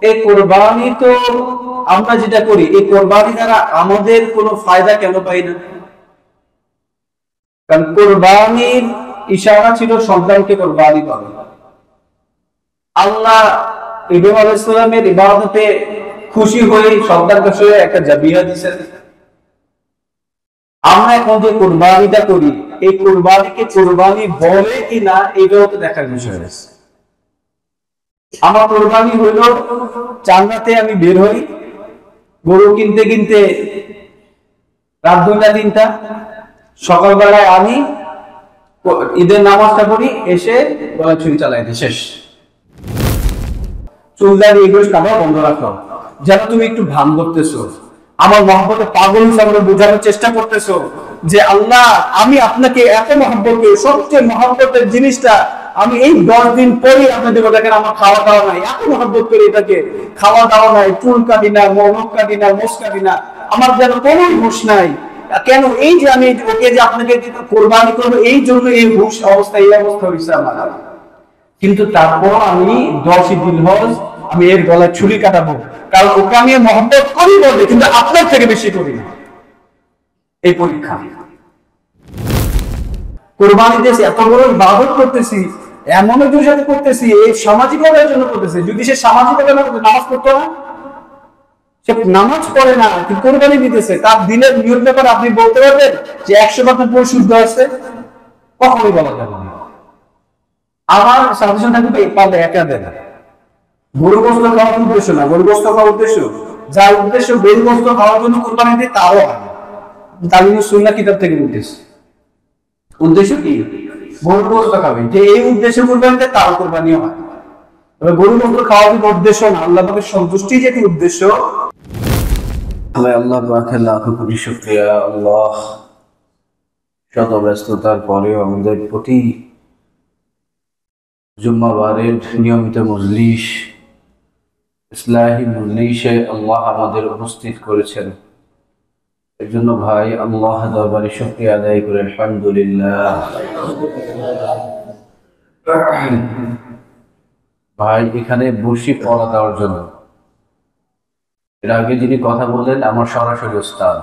এই কোরবানি তো আমরা যেটা করি, এই কোরবানি দ্বারা আমাদের কোনো ফায়দা কেন পাই না? কারণ কোরবানির ইশারা ছিল সন্তানকে কোরবানি করা। আল্লাহ ইব্রাহিম আলাইহিস সালামের ইবাদতে খুশি হয়ে সন্তান কাছে একটা জাবিয়া দিয়েছেন। আমরা এখন যে কোরবানিটা করি, এই কোরবানিকে কোরবানি বলে কিনা এটাও তো দেখার বিষয় আছে। আমার কোরবানি হইল জান্নাতে আমি বের হই, গরু কিনতে কিনতে রাত 2টা 3টা, সকালবেলায় আমি ঈদের নামাজটা পড়ি, এসে গলা ছুরি চালাই দিই, শেষ। চুলদার এগুলো কাটা বন্ধ রাখো, যেন তুমি একটু ভান করতেছো, আমার মহব্বতে পাগল হিসাবে বোঝানোর চেষ্টা করতেছো যে আল্লাহ আমি আপনাকে এত মহব্বত করি, সবচেয়ে মহব্বতের জিনিসটা আমি এই 10 দিন পরে আপনাদের দেখেন আমার খাওয়া দাওয়া নাই, এত মহব্বত করি এটাকে, খাওয়া দাওয়া নাই, চুল কাটি না, নখ কাটি না, মোষ কাটি না, আমার যেন কোনো হুঁশ নাই। কেন? এই যে আমি ওকে যে আপনাকে কোরবানি করবো এই জন্য এই হুঁশ অবস্থা, এই অবস্থা হয়েছে আমার। কিন্তু তারপর আমি 10ই জিলহজ আমি এর গলায় ছুরি কাটাবো, কারণ ওকে আমি মহব্বত করি বলে, কিন্তু আপনার থেকে বেশি করি না। এই পরীক্ষা কোরবানি দিয়েছি, এত বড় ইবাদত করতেছি, এমন একজনের সাথে করতেছি, এই সামাজিকতার জন্য করতেছি। যদি সে সামাজিকতা না করতে, নামাজ পড়তো না, সে নামাজ পড়ে না কিন্তু কোরবানি দিতেছে, তার দিনের নিয়ম ব্যাপারে আপনি বলতে পারবেন যে 100% পরিশুদ্ধ আছে? কখনোই বলা যাবে না। আমার সাজেশন থাকবে পারলে একা দেন। গরু গোস্ত খাওয়ার উদ্দেশ্য না, গরু গোস্ত খাওয়ার উদ্দেশ্য, যার উদ্দেশ্য গরু গোস্ত খাওয়ার জন্য কোরবানি দিয়ে, তারও তালিমুস সুন্নাহ কিতাব থেকে উদ্দেশ্য। উদ্দেশ্য কি? গরু গোস্ত খাবে, যে এই উদ্দেশ্যে কোরবানি দেয় তারও কোরবানি হয়। তবে গরু গোস্ত খাওয়ার উদ্দেশ্য না, আল্লাহ পাকের সন্তুষ্টি যেটি উদ্দেশ্য। আল্লাহ পাকের লাখো কোটি শুকরিয়া। আল্লাহ শত ব্যস্ততার পরেও আমাদের প্রতি জুম্মাবারের নিয়মিত মজলিস, ইসলাহি মজলিসে আল্লাহ আমাদের উপস্থিত করেছেন। এর জন্য ভাই আল্লাহ দরবারে শুকরিয়া আদায় করে আলহামদুলিল্লাহ। ভাই এখানে বসি পড়া দেওয়ার জন্য, এর আগে যিনি কথা বললেন আমার সরাসরি ওস্তাদ,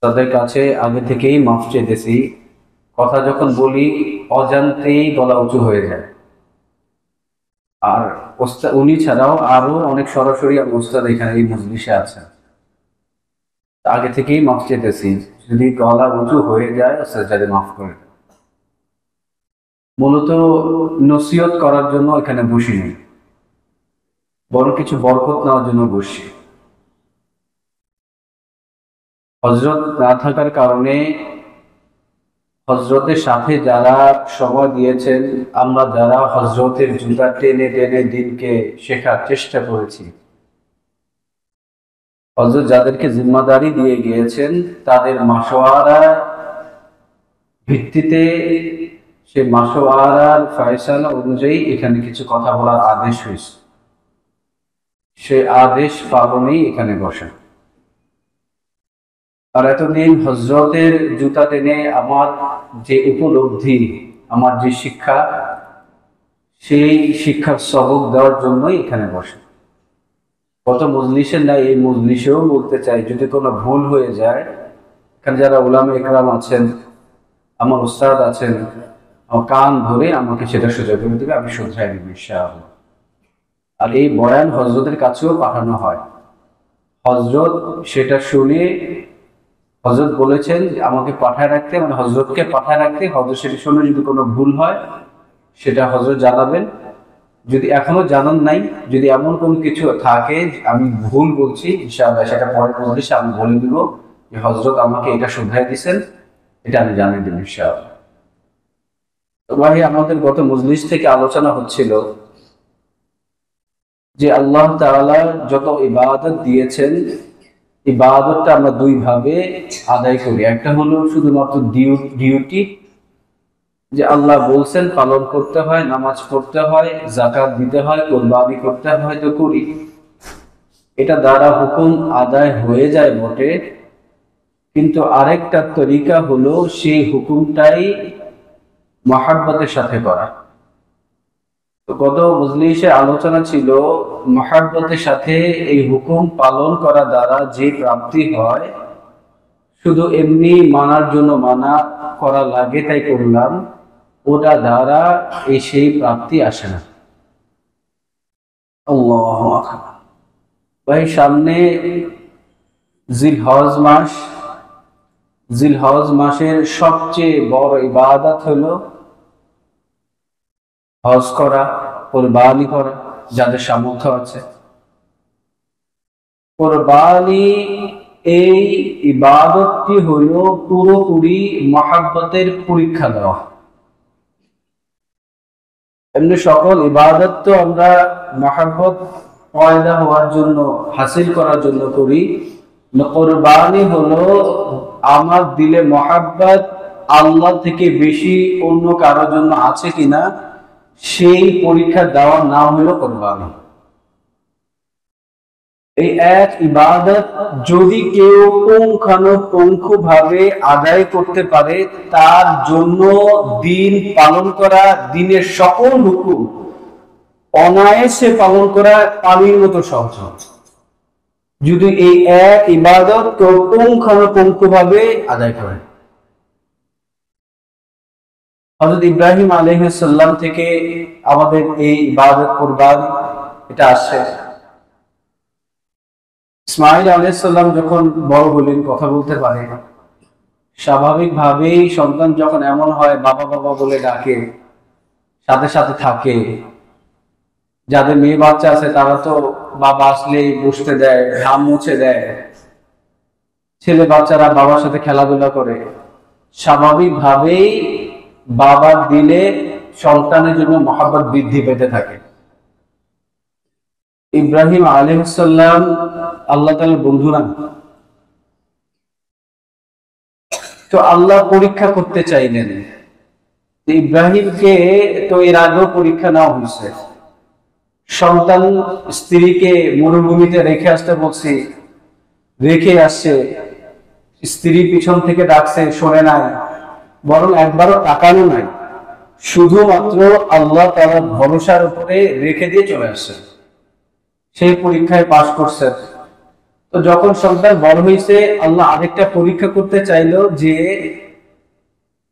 তাদের কাছে আগে থেকেই মাফ চেয়েছি। কথা যখন বলি অজান্তেই গলা উঁচু হয়ে যায়। আর উনি ছাড়াও আরো অনেক সরাসরি ওস্তাদ এখানে এই মজলিসে আছেন, আগে থেকেই মাফ চেয়েছি। যদি গলা উঁচু হয়ে যায় ওস্তাদ যাদের মাফ করে। মূলত নসিহত করার জন্য এখানে বসিনি, বড় কিছু বরকত নেওয়ার জন্য বসি। হযরত না থাকার কারণে হযরতের সাথে যারা সময় দিয়েছেন, আমরা যারা হযরতের জুতা টেনে টেনে দিনকে শেখার চেষ্টা করেছি, হযরত যাদেরকে জিম্মাদারি দিয়ে গিয়েছেন তাদের মাশওয়ারা ভিত্তিতে, সে মাশওয়ারার ফয়সালা অনুযায়ী এখানে কিছু কথা বলার আদেশ হয়েছে। সে আদেশ পালনেই এখানে বসে। আর এতদিন হযরতের জুতা টেনে আমার যে উপলব্ধি, আমার যে শিক্ষা, সেই শিক্ষার সবক দেওয়ার জন্যই এখানে বসে। কত মজলিসে নাই, এই মজলিসেও বলতে চাই যদি কোনো ভুল হয়ে যায়, এখানে যারা উলামা ইকরাম আছেন, আমার উস্তাদ আছেন, আমার কান ধরে আমাকে সেটা সোজা করে দেবে, আমি শুধরাই নেব ইনশাআল্লাহ। আর এই বয়ান হযরতের কাছেও পাঠানো হয়। হযরত সেটা শুনে, হযরত বলেছেন আমাকে পাঠায় রাখতে, মানে হযরতকে পাঠায় রাখতে। হযরত সেটা শুনে যদি কোনো ভুল হয় সেটা হযরত জানাবেন। যদি এখনো জানান নাই, যদি এমন কোনো কিছু থাকে আমি ভুল বলছি, ইনশাআল্লাহ সেটা পরের মজলিসে আমি বলে দিব যে হযরত আমাকে এটা শুধরাই দিয়েছেন, এটা আমি জানিয়ে দেব ইনশাআল্লাহ। তো ভাই আমাদের গত মজলিস থেকে আলোচনা হচ্ছিল যে আল্লাহ তাআলা যত ইবাদত দিয়েছেন, ইবাদতটা আমরা দুই ভাবে আদায় করি। একটা হলো শুধুমাত্র ডিউটি, যে আল্লাহ বলছেন পালন করতে হয়, নামাজ পড়তে হয়, যাকাত দিতে হয়, কুরবানি করতে হয়, তো করি। এটা দ্বারা হুকুম আদায় হয়ে যায় বটে, কিন্তু আরেকটা তরিকা হলো সেই হুকুমটাই মহাব্বতের সাথে করা। তো গত মজলিসে আলোচনা ছিল মহাব্বতের সাথে এই হুকুম পালন করা দ্বারা যে প্রাপ্তি হয়, শুধু এমনি মানার জন্য মানা করা লাগে তাই করলাম, ওটা দ্বারা সেই প্রাপ্তি আসে না। আল্লাহু আকবার। ভাই, সামনে জিলহজ মাস। জিলহজ মাসের সবচেয়ে বড় ইবাদত হলো হজ করা, কুরবানি করা, যাদের সামর্থ্য আছে। কুরবানি এই ইবাদতটি হলো পুরোপুরি মহাব্বতের পরীক্ষা দেওয়া। এমনি সকল ইবাদত তো আমরা মহাব্বত পয়দা হওয়ার জন্য, হাসিল করার জন্য করি। কুরবানি হলো আমার দিলে মহাব্বত আল্লাহ থেকে বেশি অন্য কারোর জন্য আছে কিনা সেই পরীক্ষা দেওয়ার নাম হলো কুরবানি। এই এক ইবাদত যদি কেউ পুঙ্খানুপুঙ্খভাবে আদায় করতে পারে, তার জন্য দিন পালন করা, দিনের সকল হুকুম অনায়াসে পালন করা পানির মতো সহজ। যদি এই এক ইবাদত কেউ পুঙ্খানুপুঙ্খভাবে আদায় করে। হযরত ইব্রাহিম আলাইহিস সালাম থেকে আমাদের এই ইবাদত কুরবানি এটা আসে। ইসমাঈল আলাইহিস সালাম যখন বড় হলেন, কথা বলতে পারে, স্বাভাবিকভাবেই সন্তান যখন এমন হয় বাবা বাবা বলে ডাকে, সাথে সাথে থাকে। যাদের মেয়ে বাচ্চা আছে তারা তো বাবা আসলেই বসতে দেয়, ঘাম মুছে দেয়। ছেলে বাচ্চারা বাবার সাথে খেলাধুলা করে। স্বাভাবিকভাবেই বাবার দিলে সন্তানের জন্য মহব্বত বৃদ্ধি পেতে থাকে। ইব্রাহিম আলাইহিস সালাম আল্লাহ তাআলার বন্ধু না? তো আল্লাহ পরীক্ষা করতে চাইলেন। ইব্রাহিমকে তো এর আগেও পরীক্ষা নেওয়া হয়েছে। সন্তান স্ত্রীকে মরুভূমিতে রেখে আসতে বলছি, রেখে আসছে। স্ত্রী পিছন থেকে ডাকছে, শোনে নাই, বরং একবারও তাকানো নাই, শুধুমাত্র আল্লাহ তাআলার ভরসার উপরে রেখে দিয়ে চলে আসছে। সেই পরীক্ষায় পাশ করছে। তো যখন সন্তান বড় হয়েছে, আল্লাহ আরেকটা পরীক্ষা করতে চাইলো যে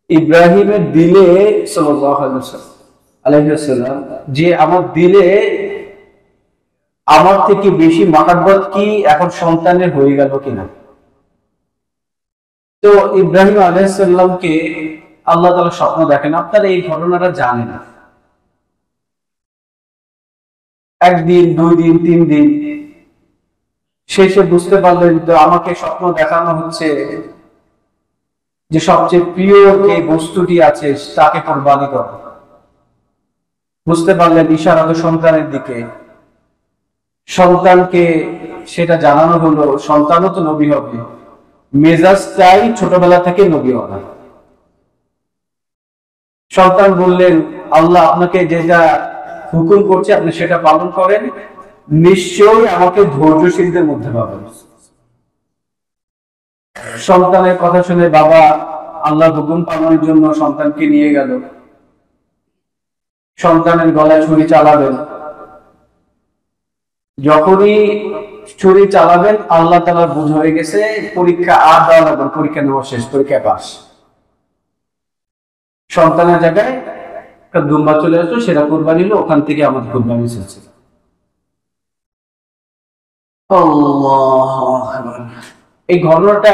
ইব্রাহিমের দিলে সাল্লাল্লাহু আলাইহি ওয়াসাল্লাম যে আমার দিলে আমার থেকে বেশি মহব্বত কি এখন সন্তানের হয়ে গেল কিনা। তো ইব্রাহিম আলাইহিস সালামকে আল্লাহ তাআলা স্বপ্ন দেখেন। আপনারা এই ঘটনাটা জানেন। একদিন, 2 দিন, 3 দিন শেষে বুঝতে পারলেন তো আমাকে স্বপ্ন দেখানো হচ্ছে যে সবচেয়ে প্রিয় যে বস্তুটি আছে তাকে কুরবানি করো। বুঝতে পারলেন ইশারা সন্তানের দিকে। সন্তানকে সেটা জানানো হলো, সন্তানও তো নবী হবে, মেজাজটাই ছোটবেলা থেকে নবী হবে। সন্তান বললেন, আল্লাহ আপনাকে যেটা হুকুম করছে আপনি সেটা পালন করেন, নিশ্চয়ই আমাকে ধৈর্যশীলদের মধ্যে পাবেন। সন্তানের কথা শুনে বাবা আল্লাহর হুকুম পালনের জন্য সন্তানকে নিয়ে গেল। সন্তানের গলায় ছুরি চালাবেন। যখনই ছুরি চালাবেন আল্লাহ তাআলার বুঝ হয়ে গেছে, পরীক্ষা আর দেওয়া লাগবে, পরীক্ষা নেওয়া শেষ, পরীক্ষায় পাস। সন্তানের জায়গায় একটা দুম্বা চলে আসলো, সেটা কুরবানি হলো, ওখান থেকে আমাদের কুরবানি চলছে। এই ঘটনাটা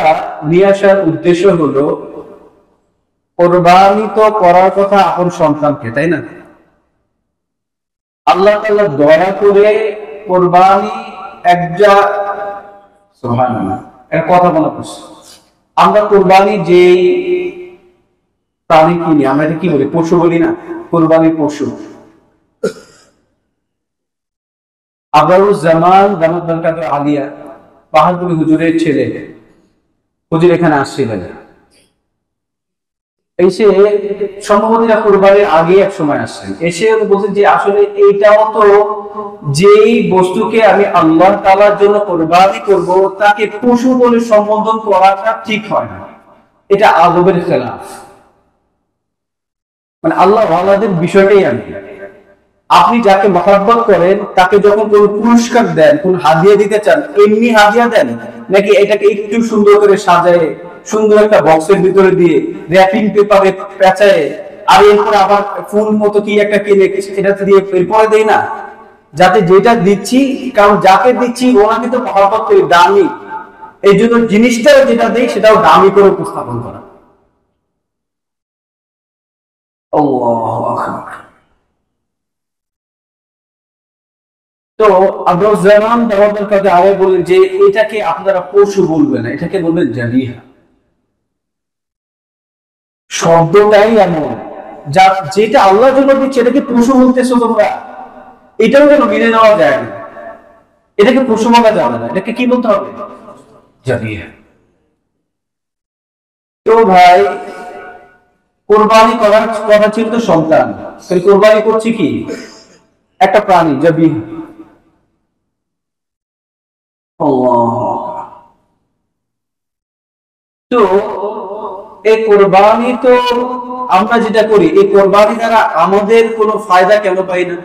নিয়ে আসার উদ্দেশ্য হলো কুরবানি তো করার কথা আপন সন্তানকে, তাই না? আল্লাহ তাআলা দয়া করে কুরবানি একটা সুবহানাল্লাহ এর কথা বলা করছে। আমরা কুরবানি যে প্রাণী কিনি, আমরা এটা কি বলি? পশু বলি না? কুরবানির পশু। আবদুজ্জামান দামাত বরকাত আলিয়া পাহাড়পুরি হুজুরের ছেলে, হুজুর এখানে আসছিলেন। এসে সম্ভবত কুরবানির আগে এক সময় আসছেন। এসে বলছেন যে আসলে এইটাও তো যেই বস্তুকে আমি আল্লাহ তাআলার জন্য কুরবানি করব তাকে পশু বলে সম্বোধন করাটা ঠিক হয় না, এটা আদবের খেলাফ। মানে আল্লাহ ওয়ালাদের বিষয়টাই আমি আপনি যাকে মহব্বত করেন তাকে যখন কোন পুরস্কার দেন, কোন হাদিয়া দিতে চান, এমনি হাদিয়া দেন নাকি এটাকে একটু সুন্দর করে সাজায় সুন্দর একটা বক্সের ভিতরে দিয়ে র্যাপিং পেপারে পেঁচায় আর এরপরে আবার ফুল মতো কি একটা কিনে এটাতে দিয়ে এরপরে দেই না, যাতে যেটা দিচ্ছি, কারণ যাকে দিচ্ছি ওনাকে তো মহব্বত করি, দামি, এই জন্য জিনিসটা যেটা দেই সেটাও দামি করে উপস্থাপন করা। আল্লাহু আকবার। তো আব্দুজ্জামান দাওয়াতের কাছে আগে বলেন যে এটাকে আপনারা পশু বলবেন না, এটাকে বলবেন জাবিহা। শব্দটাই এমন, যা যেটা আল্লাহর জন্য দিচ্ছে এটাকে পশু বলতেছো তোমরা, এটাও যেন মেনে নেওয়া যায় না, এটাকে পশু বলা যাবে না, এটাকে কি বলতে হবে? জাবিহা। তো ভাই কোরবানি করার কথা ছিল তো সন্তান, কোরবানি করছি কি একটা প্রাণী, জাবিহা। তো এই কোরবানি তো আমরা যেটা করি, এই কোরবানি দ্বারা আমাদের কোনো ফায়দা কেন পাই না?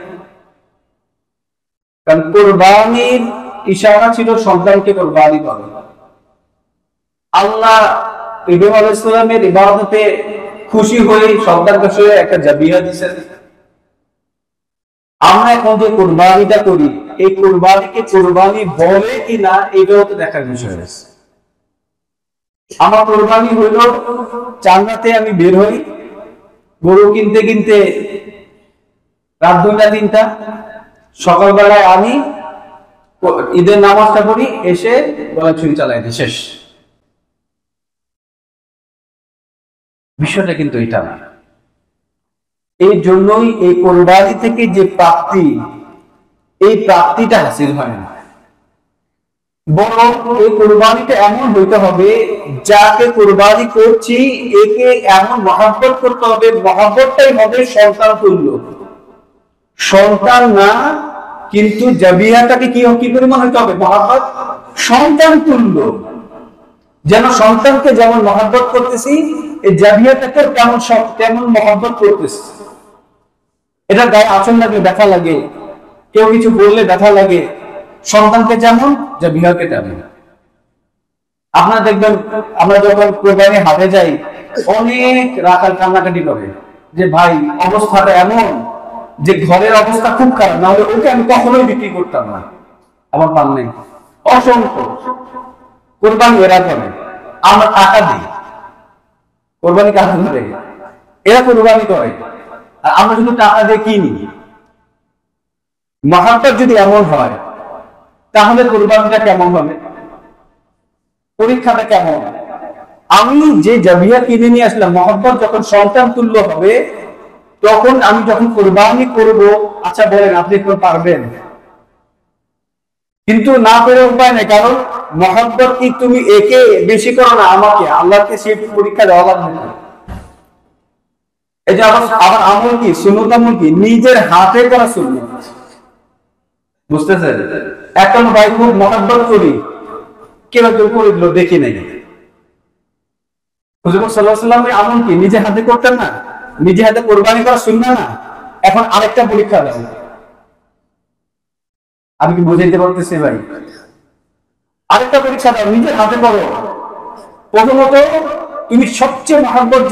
কারণ কোরবানির ইশারা ছিল সন্তানকে কোরবানি করা। আল্লাহ ইব্রাহিম আলাইহিস সালামের ইবাদতে খুশি হয়ে সন্তানকে সঙ্গে একটা জাবিহা দিয়েছেন। আমরা এখন যে কোরবানিটা করি, এই কোরবানিকে কোরবানি বলে কিনা এটাও তো দেখার বিষয় আছে। আমার কোরবানি হইল চান্দাতে আমি বের হই, গরু কিনতে কিনতে রাত 2টা 3টা, সকালবেলায় আমি ঈদের নামাজটা পড়ি, এসে গলা ছুরি চালাই দিই, শেষ। বিষয়টা কিন্তু এটা না। এই জন্যই এই কোরবানি থেকে যে প্রাপ্তি, এই প্রাপ্তিটা হাসিল হয় না, বরং এই কোরবানিটা এমন হইতে হবে, যাকে কোরবানি করছি একে এমন মহব্বত করতে হবে, মহব্বতটাই হবে সন্তান তুল্য। সন্তান না, কিন্তু জাবিহাটাকে কি পরিমাণ হইতে হবে? মহব্বত সন্তান তুল্য। যেন সন্তানকে যেমন মহব্বত করতেছি, এই জাবিহাটাকে তেমন মহব্বত করতেছি। এটা গায়ে আচরণ লাগলে ব্যথা লাগে, কেউ কিছু বললে ব্যথা লাগে, সন্তানকে যেমন জাবিহাকে তেমন। আপনারা দেখবেন আমরা যখন কোরবানি হাটে যাই, অনেক রাখাল কান্নাকাটি করে যে ভাই অবস্থাটা এমন যে ঘরের অবস্থা খুব খারাপ, না হলে ওকে আমি কখনোই বিক্রি করতাম না, আমার পান নেই। অসংখ্য কোরবানি এরা করে, আমরা টাকা দিই, কোরবানি কাজ করে, এরা কোরবানি করে, আর আমরা শুধু টাকা দিয়ে কিনি। মহব্বত যদি এমন হয় তাহলে কোরবানিটা কেমন হবে, পরীক্ষাটা কেমন? আমি যে জাবিহা কিনে নিয়ে আসলাম, মহব্বত যখন সন্তান তুল্য হবে, তখন আমি যখন কোরবানি করব, আচ্ছা বলেন আপনি একটু পারবেন? কিন্তু না পেরে উপায় নেই, কারণ মহব্বত কি তুমি একে বেশি করো না আমাকে, আল্লাহকে সেই পরীক্ষা দেওয়া লাগবে না। এই যে আবার আমল কি, সুন্নত আমল কি, নিজের হাতে করা সুন্নত, বুঝতেছেন? এখন ভাই খুব মহব্বত করি, কেউ কেউ করে দিল, দেখি নাই। হুজুর সাল্লাল্লাহু আলাইহি ওয়াসাল্লামের আমল কি নিজে হাতে করতেন না? নিজে হাতে কোরবানি করা সুন্নাহ না? এখন আরেকটা পরীক্ষা দাও, আমি কি বুঝাইতে পারতেছি ভাই? আরেকটা পরীক্ষা দাও, নিজের হাতে করো। প্রথমত তুমি সবচেয়ে মহব্বত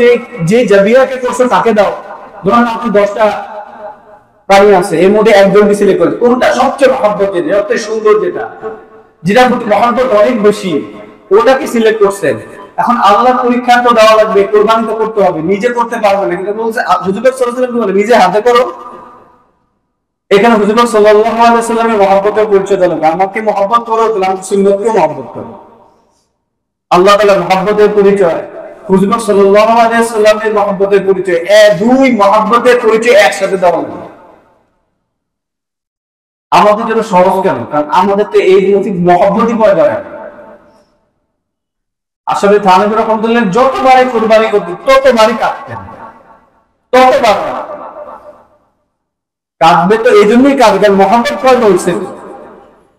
যে জাবিয়াকে করছো তাকে দাও। ধরুন আপনি 10টা প্রাণী আছে, এর মধ্যে একজনকে সিলেক্ট করেন, কোনটা সবচেয়ে মহব্বত, সবচেয়ে সুন্দর, যেটা প্রতি মহব্বত অনেক বেশি, ওটাকে সিলেক্ট করছেন। এখন আল্লাহর পরীক্ষা তো দেওয়া লাগবে, কোরবানি তো করতে হবে, নিজে করতে পারবে না, কিন্তু বলছে হুজুর সাল্লাল্লাহু আলাইহি ওয়াসাল্লাম বলে নিজে হাতে করো। এখানে হুজুর সাল্লাল্লাহু আলাইহি ওয়াসাল্লামের মহব্বতের পরিচয় দিল, আমাকে মহব্বত করো, তাহলে আমি সুন্নতকে মহব্বত করো। আল্লাহ তাআলার মহব্বতের পরিচয়, হুজুর সাল্লাল্লাহু আলাইহি ওয়াসাল্লামের মহব্বতের পরিচয়, দুই মহব্বতের পরিচয় একসাথে দেওয়া লাগবে। আমাদের জন্য সহজ কেন? কারণ আমাদের তো এই মহব্বতই পয়দা হয়। আসলে থানবী রাহমাতুল্লাহ যতবারই কুরবানি করতেন ততবারই কাঁদতেন, ততবার কাঁদবে। তো এই জন্যই কাঁদবে, কারণ মহব্বত পয়দা হয়েছে।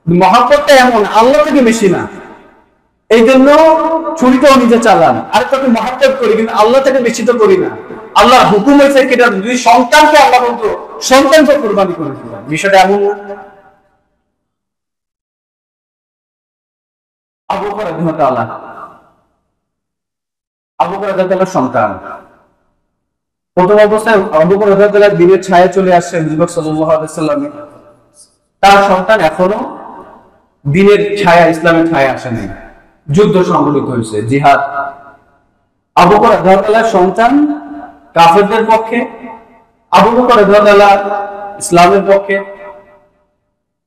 মহব্বতটা এমন আল্লাহ থেকে বেশি না, এই জন্য ছুরিটাও নিজে চালান, আর তাকে মহাব্বত করি, কিন্তু আল্লাহ থেকে বেশি তো করি না। আল্লাহর হুকুম হয়েছে কেটা, যদি সন্তানকে আল্লাহ বলতো সন্তানকে কোরবানি করে দিলেন, বিষয়টা এমন না। আবু বকর রাদিয়াল্লাহু সন্তান, প্রথম অবস্থায় আবু বকর রাদিয়াল্লাহু দিনের ছায়া চলে আসছেন যুবক সাল্লাল্লাহু আলাইহি সাল্লামে, তার সন্তান এখনো দিনের ছায়া, ইসলামের ছায়া আসেনি। যুদ্ধ সংঘটিত হয়েছে, জিহাদ। আবু বকর রাদিয়াল্লাহু সন্তান কাফেরদের পক্ষে, আবু বকর রাদিয়াল্লাহু ইসলামের পক্ষে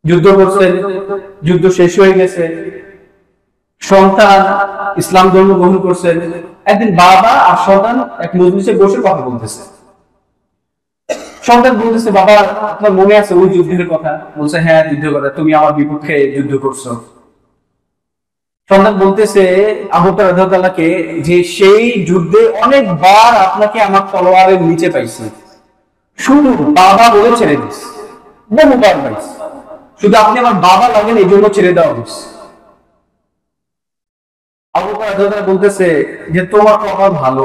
যুদ্ধ করছেন, যুদ্ধ শেষ হয়ে গেছে, সন্তান ইসলাম ধর্ম গ্রহণ করছেন। একদিন বাবা আর সন্তান এক মজলিসে বসে কথা বলতেছে। সন্তান বলতেছে, বাবা আপনার মনে আছে ওই যুদ্ধের কথা? বলছে, হ্যাঁ যুদ্ধের কথা, তুমি আমার বিপক্ষে যুদ্ধ করছো। সন্তান বলতেছে আবু বকর রাদিয়াল্লাহুকে, যে সেই যুদ্ধে অনেকবার আপনাকে আমার তলোয়ারের নিচে পাইছি, শুধু বাবা বলে ছেড়ে দিস, বহুবার পাইছি, শুধু আপনি আমার বাবা লাগেন এই জন্য ছেড়ে দেওয়া হয়েছে। আবু বকর রাদিয়াল্লাহু বলতেছে যে তোমার কপাল ভালো,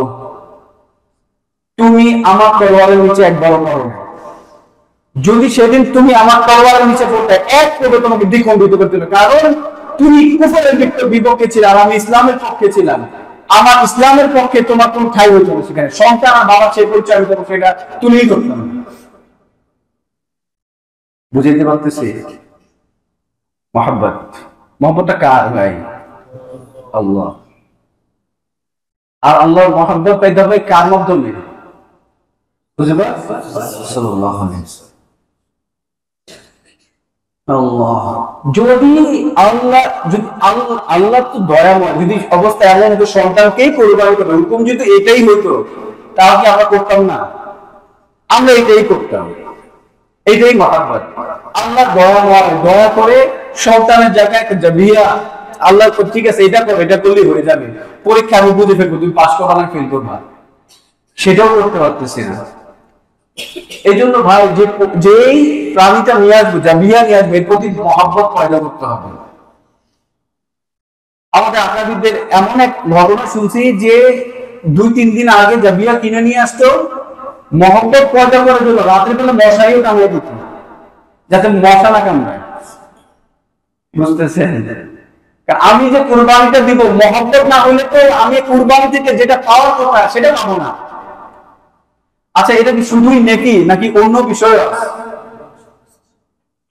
তুমি আমার তলোয়ারের নিচে একবারও পড়ো না। যদি সেদিন তুমি আমার তলোয়ারের নিচে পড়তে, এক করে তোমাকে দ্বিখণ্ডিত করতে হবে, কারণ তুমি কুফরের বিপক্ষে ছিলে আর আমি ইসলামের পক্ষে ছিলাম। আমার ইসলামের পক্ষে তোমার কোন ঠাই হইতো না সেখানে। সন্তান আর বাবা সেই পরিচয় আমি তোমাকে সেটা তুলেই করতাম। বুঝাইতে পারতেছি মহব্বত? মহব্বতটা কার ভাই? আল্লাহ। আর আল্লাহর মহব্বত পাইতে হবে কার মাধ্যমে? বুঝতে পারছেন? সাল্লাল্লাহু আলাইহি ওয়াসাল্লাম। আল্লাহ যদি আল্লাহ তো দয়াময়, যদি অবস্থা এমন হতো সন্তানকেই কোরবানি করবে, হুকুম যদি এটাই হতো, তাহলে কি আমরা করতাম না? আমরা এটাই করতাম, এটাই মহব্বত। আল্লাহ দয়াময়, দয়া করে সন্তানের জায়গায় একটা জাবিয়া, আল্লাহ ঠিক আছে এটা করো, এটা করলেই হয়ে যাবে, পরীক্ষা আমি বুঝে ফেলবো, তুমি পাস করবা না ফেল করবা, সেটাও করতে পারতেছি না। এই জন্য ভাই, যেই প্রাণীটা নিয়ে আসবো, জাবিয়া নিয়ে আসবে, এর প্রতি মহব্বত পয়দা করতে হবে। আমাদের আকাবিরদের এমন এক ঘটনা শুনছি যে 2-3 দিন আগে জাবিয়া কিনে নিয়ে আসতো, মহব্বত পয়দা করার জন্য রাত্রে বেলা মশাইও কামড়ে দিত, যাতে মশা না কামড়ায়। বুঝতেছেন? আমি যে কুরবানিটা দিব, মহব্বত না হলে তো আমি কুরবানি থেকে যেটা পাওয়ার কথা সেটা পাবো না। আচ্ছা, এটা কি শুধুই নেকি নাকি অন্য বিষয় আছে?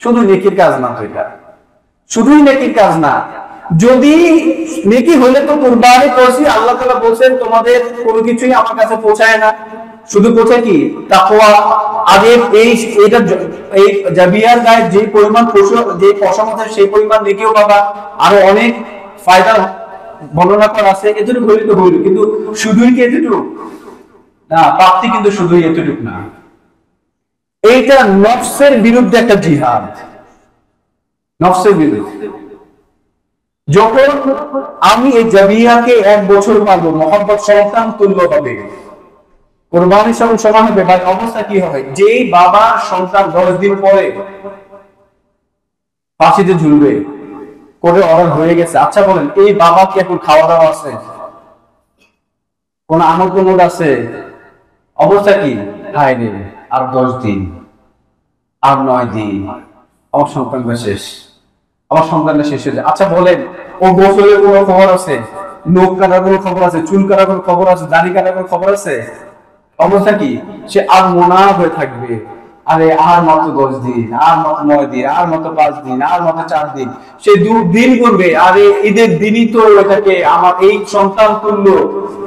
শুধু নেকির কাজ না তো, এটা শুধুই নেকির কাজ না। যদি নেকি হলে তো কুরবানি করছি, আল্লাহ তাআলা বলেন তোমাদের কোনো কিছুই আমার কাছে পৌঁছায় না, শুধু পৌঁছায় কি? তাকওয়া। আগে এই জাবিয়ার গায়ে যে পরিমাণ পশু, যে পশম আছে সেই পরিমাণ নেকিও পাবা, আরো অনেক ফায়দা বর্ণনা করা আছে। এতটুকু হইলে তো হইল, কিন্তু শুধুই কি এতটুকু না? প্রাপ্তি কিন্তু শুধুই এতটুকু না। এইটা নফসের বিরুদ্ধে একটা জিহাদ, নফসের বিরুদ্ধে। যখন আমি এই জাবিয়াকে 1 বছর পাবো, মহব্বত সন্তান তুল্য হবে, কোরবানির সঙ্গে সমান হবে, ভাই অবস্থা কি হবে? যেই বাবা সন্তান 10 দিন পরে ফাঁসিতে ঝুলবে করে অর্ডার হয়ে গেছে, আচ্ছা বলেন এই বাবা কি এখন খাওয়া দাওয়া আছে? কোন আমল প্রমোদ আছে? অবস্থা কি? হায় রে, আর 10 দিন, আর 9 দিন, আমার সন্তানটা শেষ, আমার সন্তানটা শেষ হয়ে যায়। আচ্ছা বলেন, ও গোসলের কোনো খবর আছে? নখ কাটার কোনো খবর আছে? চুল কাটার কোনো খবর আছে? দাড়ি কাটার কোনো খবর আছে? অবস্থা কি? সে আর মোনা হয়ে থাকবে, আরে আর মাত্র 10 দিন, আর মাত্র 9 দিন, আর মাত্র 5 দিন, আর মাত্র 4 দিন, সে দিন করবে, আরে ঈদের দিনই তো এটাকে আমার এই সন্তান তুললো,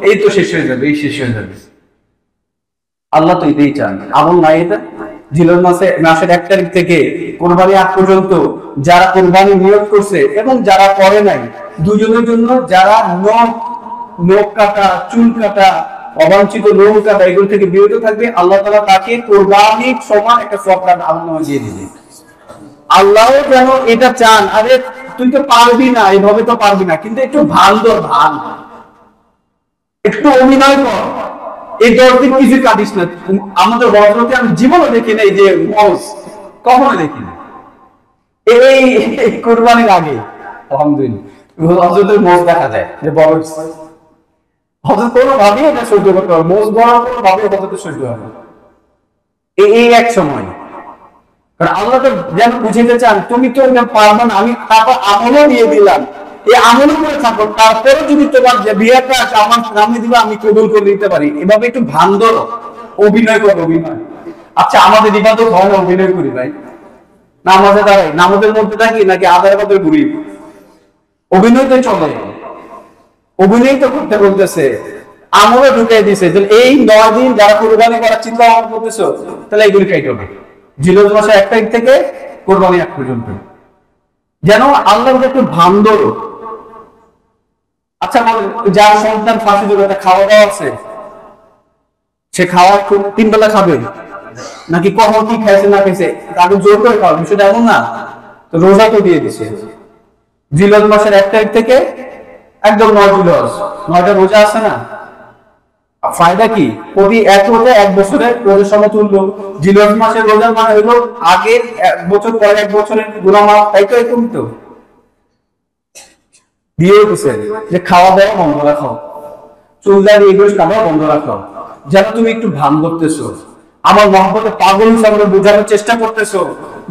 এই তো শেষ হয়ে যাবে, এই শেষ হয়ে যাবে। আল্লাহ তো এটাই চান। আমল নাই এটা? জিলহজ মাসের 1 তারিখ থেকে কোরবানি আগ পর্যন্ত যারা কোরবানি নিয়ত করছে এবং যারা করে নাই, দুজনের জন্য, যারা নখ কাটা, চুল কাটা, অবাঞ্ছিত লোম কাটা, এগুলো থেকে বিরত থাকবে, আল্লাহ তাআলা তাকে কোরবানির সমান একটা সওয়াব আমলনামা দিয়ে দিবে। আল্লাহ যেন এটা চান, আরে তুই তো পারবি না, এইভাবে তো পারবি না, কিন্তু একটু ভান ধর, ভান একটু অভিনয় কর, এই 10 দিন কিছু কাটিস না। আমাদের হযরতে আমি জীবনে দেখি নাই যে মজ, কখনো দেখি না এই কুরবানির আগে, আলহামদুলিল্লাহ হজরতের মোজ দেখা যায় যে বড় হজরত কোনো ভাবেই এটা সহ্য করতে হবে, মোজ বড় কোনো ভাবে হজরত সহ্য হবে এই এক সময়। কারণ আল্লাহ তো যেন বুঝিতে চান তুমি তো পারবে না, আমি তারপর আমলও দিয়ে দিলাম, এই আমল করে থাকো, তারপরে যদি তোমার যে বিয়েটা আমার সামনে দিবে আমি কবুল করে দিতে পারি। এভাবে একটু ভান্দর অভিনয় করো, অভিনয়। আচ্ছা আমাদের ইবাদত হয় না অভিনয় করি ভাই? নামাজে দাঁড়াই, নামাজের মধ্যে থাকি নাকি আধার পথে ঘুরি? অভিনয় তো চলে, অভিনয় তো করতে বলতেছে, আমলে ঢুকিয়ে দিছে। এই 9 দিন যারা কোরবানি করার চিন্তা ভাবনা করতেছো, তাহলে এইগুলি খাইতে হবে জিলহজ মাসের 1 তারিখ থেকে কোরবানি আগ পর্যন্ত, যেন আল্লাহর একটু ভান্দর। আচ্ছা যার সন্তান ফাঁসি দেবে, খাওয়া দাওয়া আছে, সে খাওয়া 3 বেলা খাবে নাকি কখন কি খাইছে না খাইছে তাকে জোর করে খাওয়া, বিষয়টা এমন না। তো রোজা তো দিয়ে দিছে জিলহজ মাসের 1 তারিখ থেকে একদম 9 জিলহজ, 9টা রোজা আছে না? ফায়দা কি? প্রতি 1 রোজা 1 বছরের রোজার সময় তুললো। জিলহজ মাসের রোজা মানে হইলো আগের 1 বছর পরে 1 বছরের গুনাহ মাফ, তাই তো? এরকম তো দিয়ে দিছে যে খাওয়া দাওয়া বন্ধ রাখো, চুলদারি এগুলো খাওয়া বন্ধ রাখো, যেন তুমি একটু ভান করতেছো, আমার মহব্বতে পাগল হিসাবে বোঝানোর চেষ্টা করতেছো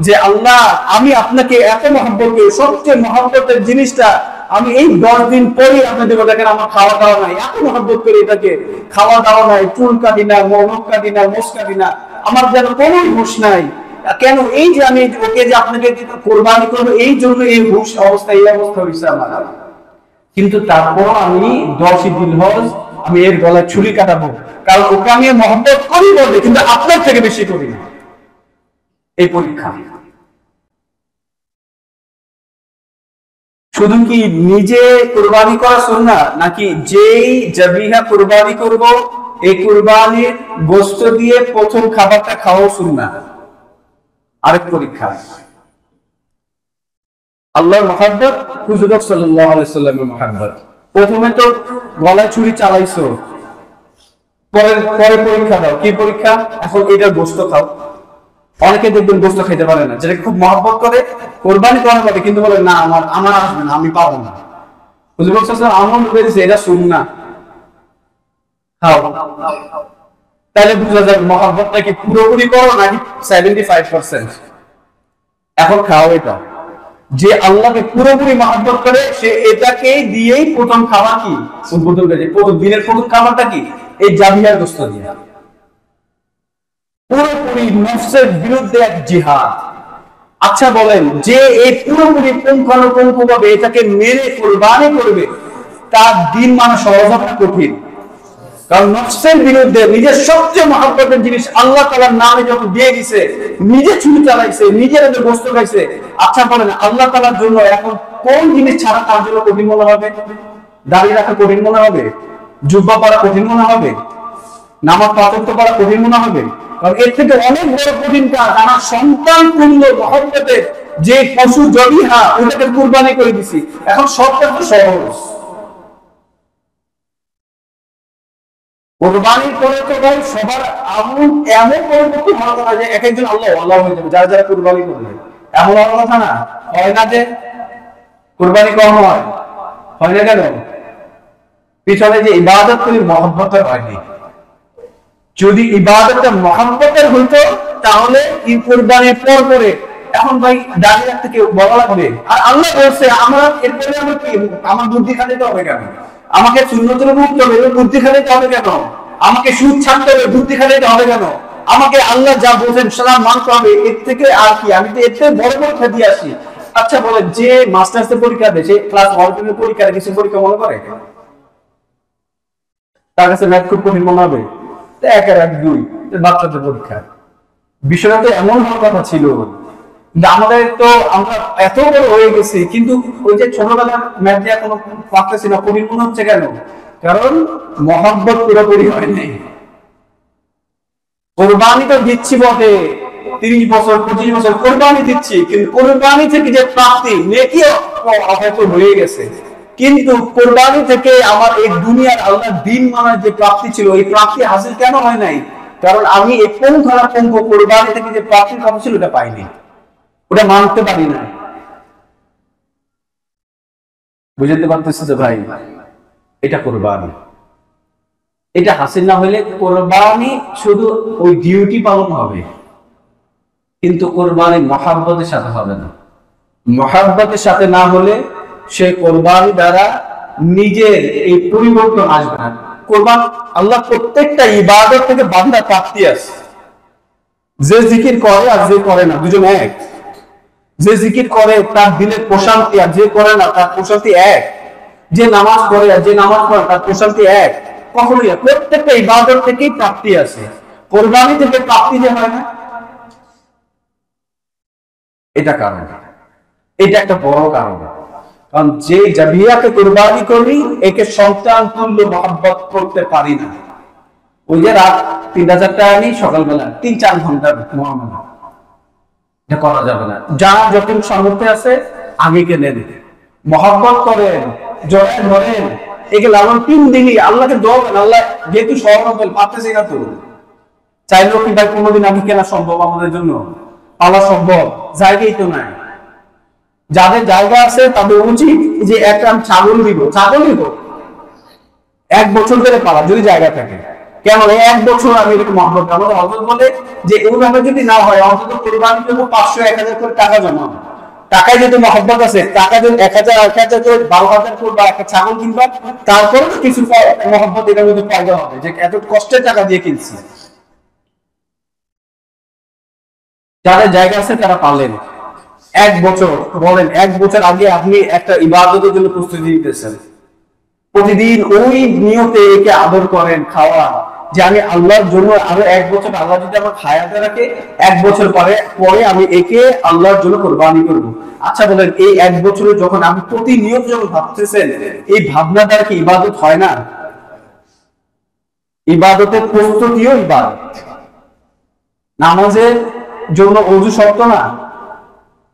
যে আল্লাহ আমি আপনাকে এত মহব্বত করি, সবচেয়ে মহব্বতের জিনিসটা আমি এই 10 দিন পরে আপনাদের দেখেন আমার খাওয়া দাওয়া নাই, এত মহব্বত করি এটাকে, খাওয়া দাওয়া নাই, চুল কাটি না, নখ কাটি না, মোষ কাটি না, আমার যেন কোনো হুঁশ নাই। কেন? এই যে আমি ওকে যে আপনাকে কোরবানি করবো এই জন্য এই হুঁশ অবস্থা, এই অবস্থা হয়েছে আমার। কিন্তু তারপর আমি 10 জিলহজ আমি এর গলায় ছুরি কাটাবো, কারণ ওকে আমি মহব্বত করি বলে, কিন্তু আপনার থেকে বেশি করি না। এই পরীক্ষা শুধু কি নিজে কুরবানি করা সুন্নাহ, নাকি যেই জাবিহা কুরবানি করব এই কুরবানির গোশত দিয়ে প্রথম খাবারটা খাওয়া সুন্নাহ? আরেক পরীক্ষা। আল্লাহর মহব্বত, হুজুর সাল্লাল্লাহু আলাইহি সাল্লামের মহব্বত। প্রথমে তো গলায় ছুরি চালাইছো, পরে পরীক্ষা দাও। কি পরীক্ষা? এখন এটা গোশত খাও। অনেকে দেখবেন গোশত খেতে পারে না, যেটা খুব মহব্বত করে কোরবানি করা হবে, কিন্তু বলে না আমার আসবে না, আমি পাবো না। হুজুর সাল্লাল্লাহু আলাইহি আমল করে দিয়েছে, এটা সুন্নাহ, খাও। তাহলে বুঝা যায় মহব্বতটা কি পুরোপুরি করো নাকি 75%। এখন খাও এটা। যে আল্লাহকে পুরোপুরি মহব্বত করে সে এটাকে দিয়েই প্রথম খাওয়া কি উদ্বোধন করে, প্রথম দিনের প্রথম খাবারটা কি এই জাবিয়ার গোশত দিয়ে। পুরোপুরি নফসের বিরুদ্ধে এক জিহাদ। আচ্ছা বলেন, যে এই পুরোপুরি পুঙ্খানুপুঙ্খভাবে এটাকে মেরে কোরবানি করবে, তার দিন মানা সহজ হবে কঠিন। কারণ নফসের বিরুদ্ধে নিজের সবচেয়ে মহব্বতের জিনিস আল্লাহ তাআলার নামে যখন দিয়ে দিছে, নিজে ছুরি চালাইছে, নিজের গোশত খাইছে। আচ্ছা বলেন, আল্লাহ তাআলার জন্য এখন কোন জিনিস ছাড়া তার জন্য কঠিন মনে হবে? দাড়ি রাখা কঠিন মনে হবে? জুব্বা পরা কঠিন মনে হবে? নামাজ পাঁচ ওয়াক্ত পড়া কঠিন মনে হবে? কারণ এর থেকে অনেক বড় কঠিন কাজ আমার সন্তান তুল্য মহব্বতে যে পশু জবিহা ওটাকে কুরবানি করে দিছি। এখন সবটা তো সহজ। কোরবানির পরে তো ভাই সবার এমন পরিবর্তন হওয়ার কথা যে এক একজন আল্লাহ আল্লাহ হয়ে যাবে যারা যারা কোরবানি করবে, এমন হওয়ার কথা না? হয় না যে কোরবানি কম হয়? হয় না কেন? পিছনে যে ইবাদত করি মহব্বতের হয়নি। যদি ইবাদতটা মহব্বতের হইতো তাহলে এই কোরবানির পর পরে এখন ভাই দাঁড়িয়ে রাখতে কেউ বলা লাগবে? আর আল্লাহ বলছে আমার এরপরে আমার কি আমার বুদ্ধি খাটাইতে হবে কেন? আমাকে সুন্নতের মুক্ত হবে বুদ্ধি খাটাইতে হবে কেন? আমাকে সুদ ছাড়তে হবে বুদ্ধি খাটাইতে হবে কেন? আমাকে আল্লাহ যা বলছেন সালাম মানতে হবে, এর থেকে আর কি? আমি তো এর থেকে বড় বড় খেতে আসি। আচ্ছা বলেন, যে মাস্টার্সের পরীক্ষা দেয় সে ক্লাস 1 পরীক্ষা কিছু পরীক্ষা মনে করে? তার কাছে ম্যাথ খুব কঠিন মনে হবে? 1 আর 1 2 বাচ্চাদের পরীক্ষা। বিষয়টা তো এমন হওয়ার কথা ছিল। আমাদের তো আমরা এত বড় হয়ে গেছি, কিন্তু ওই যে ছোটবেলার ম্যাথ দিয়ে কোনো পারতেছি না, কঠিন মনে হচ্ছে কেন? কারণ মহব্বত পুরোপুরি হয় নাই। কোরবানি তো দিচ্ছি বটে, 30 বছর 25 বছর কোরবানি দিচ্ছি, কিন্তু কোরবানি থেকে যে প্রাপ্তি নেকি হয়তো হয়ে গেছে, কিন্তু কোরবানি থেকে আমার এই দুনিয়ার আল্লাহর দিন মানার যে প্রাপ্তি ছিল এই প্রাপ্তি হাসিল কেন হয় নাই? কারণ আমি এই পুঙ্খানুপুঙ্খ কোরবানি থেকে যে প্রাপ্তির কথা ছিল ওটা পাইনি, ওটা মানতে পারি না। বুঝতে পারতেছি তো ভাই, এটা কোরবানি। এটা হাসিল না হলে কোরবানি শুধু ওই ডিউটি পালন হবে, কিন্তু কোরবানি মহাব্বতের সাথে হবে না। মহাব্বতের সাথে না হলে সে কোরবানি দ্বারা নিজের এই পরিবর্তন আসবে না। কোরবান আল্লাহ প্রত্যেকটা ইবাদত থেকে বান্দা প্রাপ্তি আছে। যে জিকির করে আর যে করে না দুজন এক। যে জিকির করে তার দিলের প্রশান্তি, আর যে করে না তার প্রশান্তি এক। যে নামাজ পড়ে আর যে নামাজ পড়ে তার প্রশান্তি এক। কখনোই প্রত্যেকটা ইবাদত থেকেই প্রাপ্তি আছে, কোরবানি থেকে প্রাপ্তি যে হয় না, এটা কারণ। এটা একটা বড় কারণ। কারণ যে জাবিয়াকে কোরবানি করি একে সন্তান তুল্য মহব্বত করতে পারি না। ওই যে রাত 3000 টাকা নিয়ে সকালবেলা 3-4 ঘন্টা মহামানা, এটা করা যাবে না। যারা যখন সামর্থ্য আছে আগে কেনে দিতে মহব্বত করেন, জয়েন ধরেন, একে লালন 3 দিনই আল্লাহকে দোয়াবেন। আল্লাহ যেহেতু সহনবল পারতেছি না, তো চাইলেও কি ভাই কোনোদিন আগে কেনা সম্ভব আমাদের জন্য? পালা সম্ভব? জায়গাই তো নাই। যাদের জায়গা আছে তাদের উচিত যে একটা ছাগল দিব, 1 বছর ধরে পালা, যদি জায়গা থাকে। কেন 1 বছর আমি এরকম মহব্বত, আমাদের হযরত বলে যে এইভাবে যদি না হয় অন্তত কোরবানির জন্য 500-1000 করে টাকা জমা। টাকায় যদি মহব্বত আছে, টাকা যদি 1000-1000 করে 12,000 করে বা একটা ছাগল কিনবা, তারপরে কিছু মহব্বত এটার মধ্যে ফায়দা হবে যে এত কষ্টের টাকা দিয়ে কিনছি। যাদের জায়গা আছে তারা পারলেন 1 বছর, বলেন 1 বছর আগে আপনি একটা ইবাদতের জন্য প্রস্তুতি নিতেছেন, প্রতিদিন ওই নিয়তে একে আদর করেন, খাওয়া, যে আমি আল্লাহর জন্য আরো 1 বছর আল্লাহ যদি আমার হায়াতে রাখে 1 বছর পরে আমি একে আল্লাহর জন্য কোরবানি করব। আচ্ছা বলেন এই 1 বছরে যখন আপনি প্রতিনিয়ত যখন ভাবতেছেন, এই ভাবনা দ্বারা কি ইবাদত হয় না? ইবাদতের প্রস্তুতিও ইবাদত। নামাজের জন্য ওযু শর্ত না,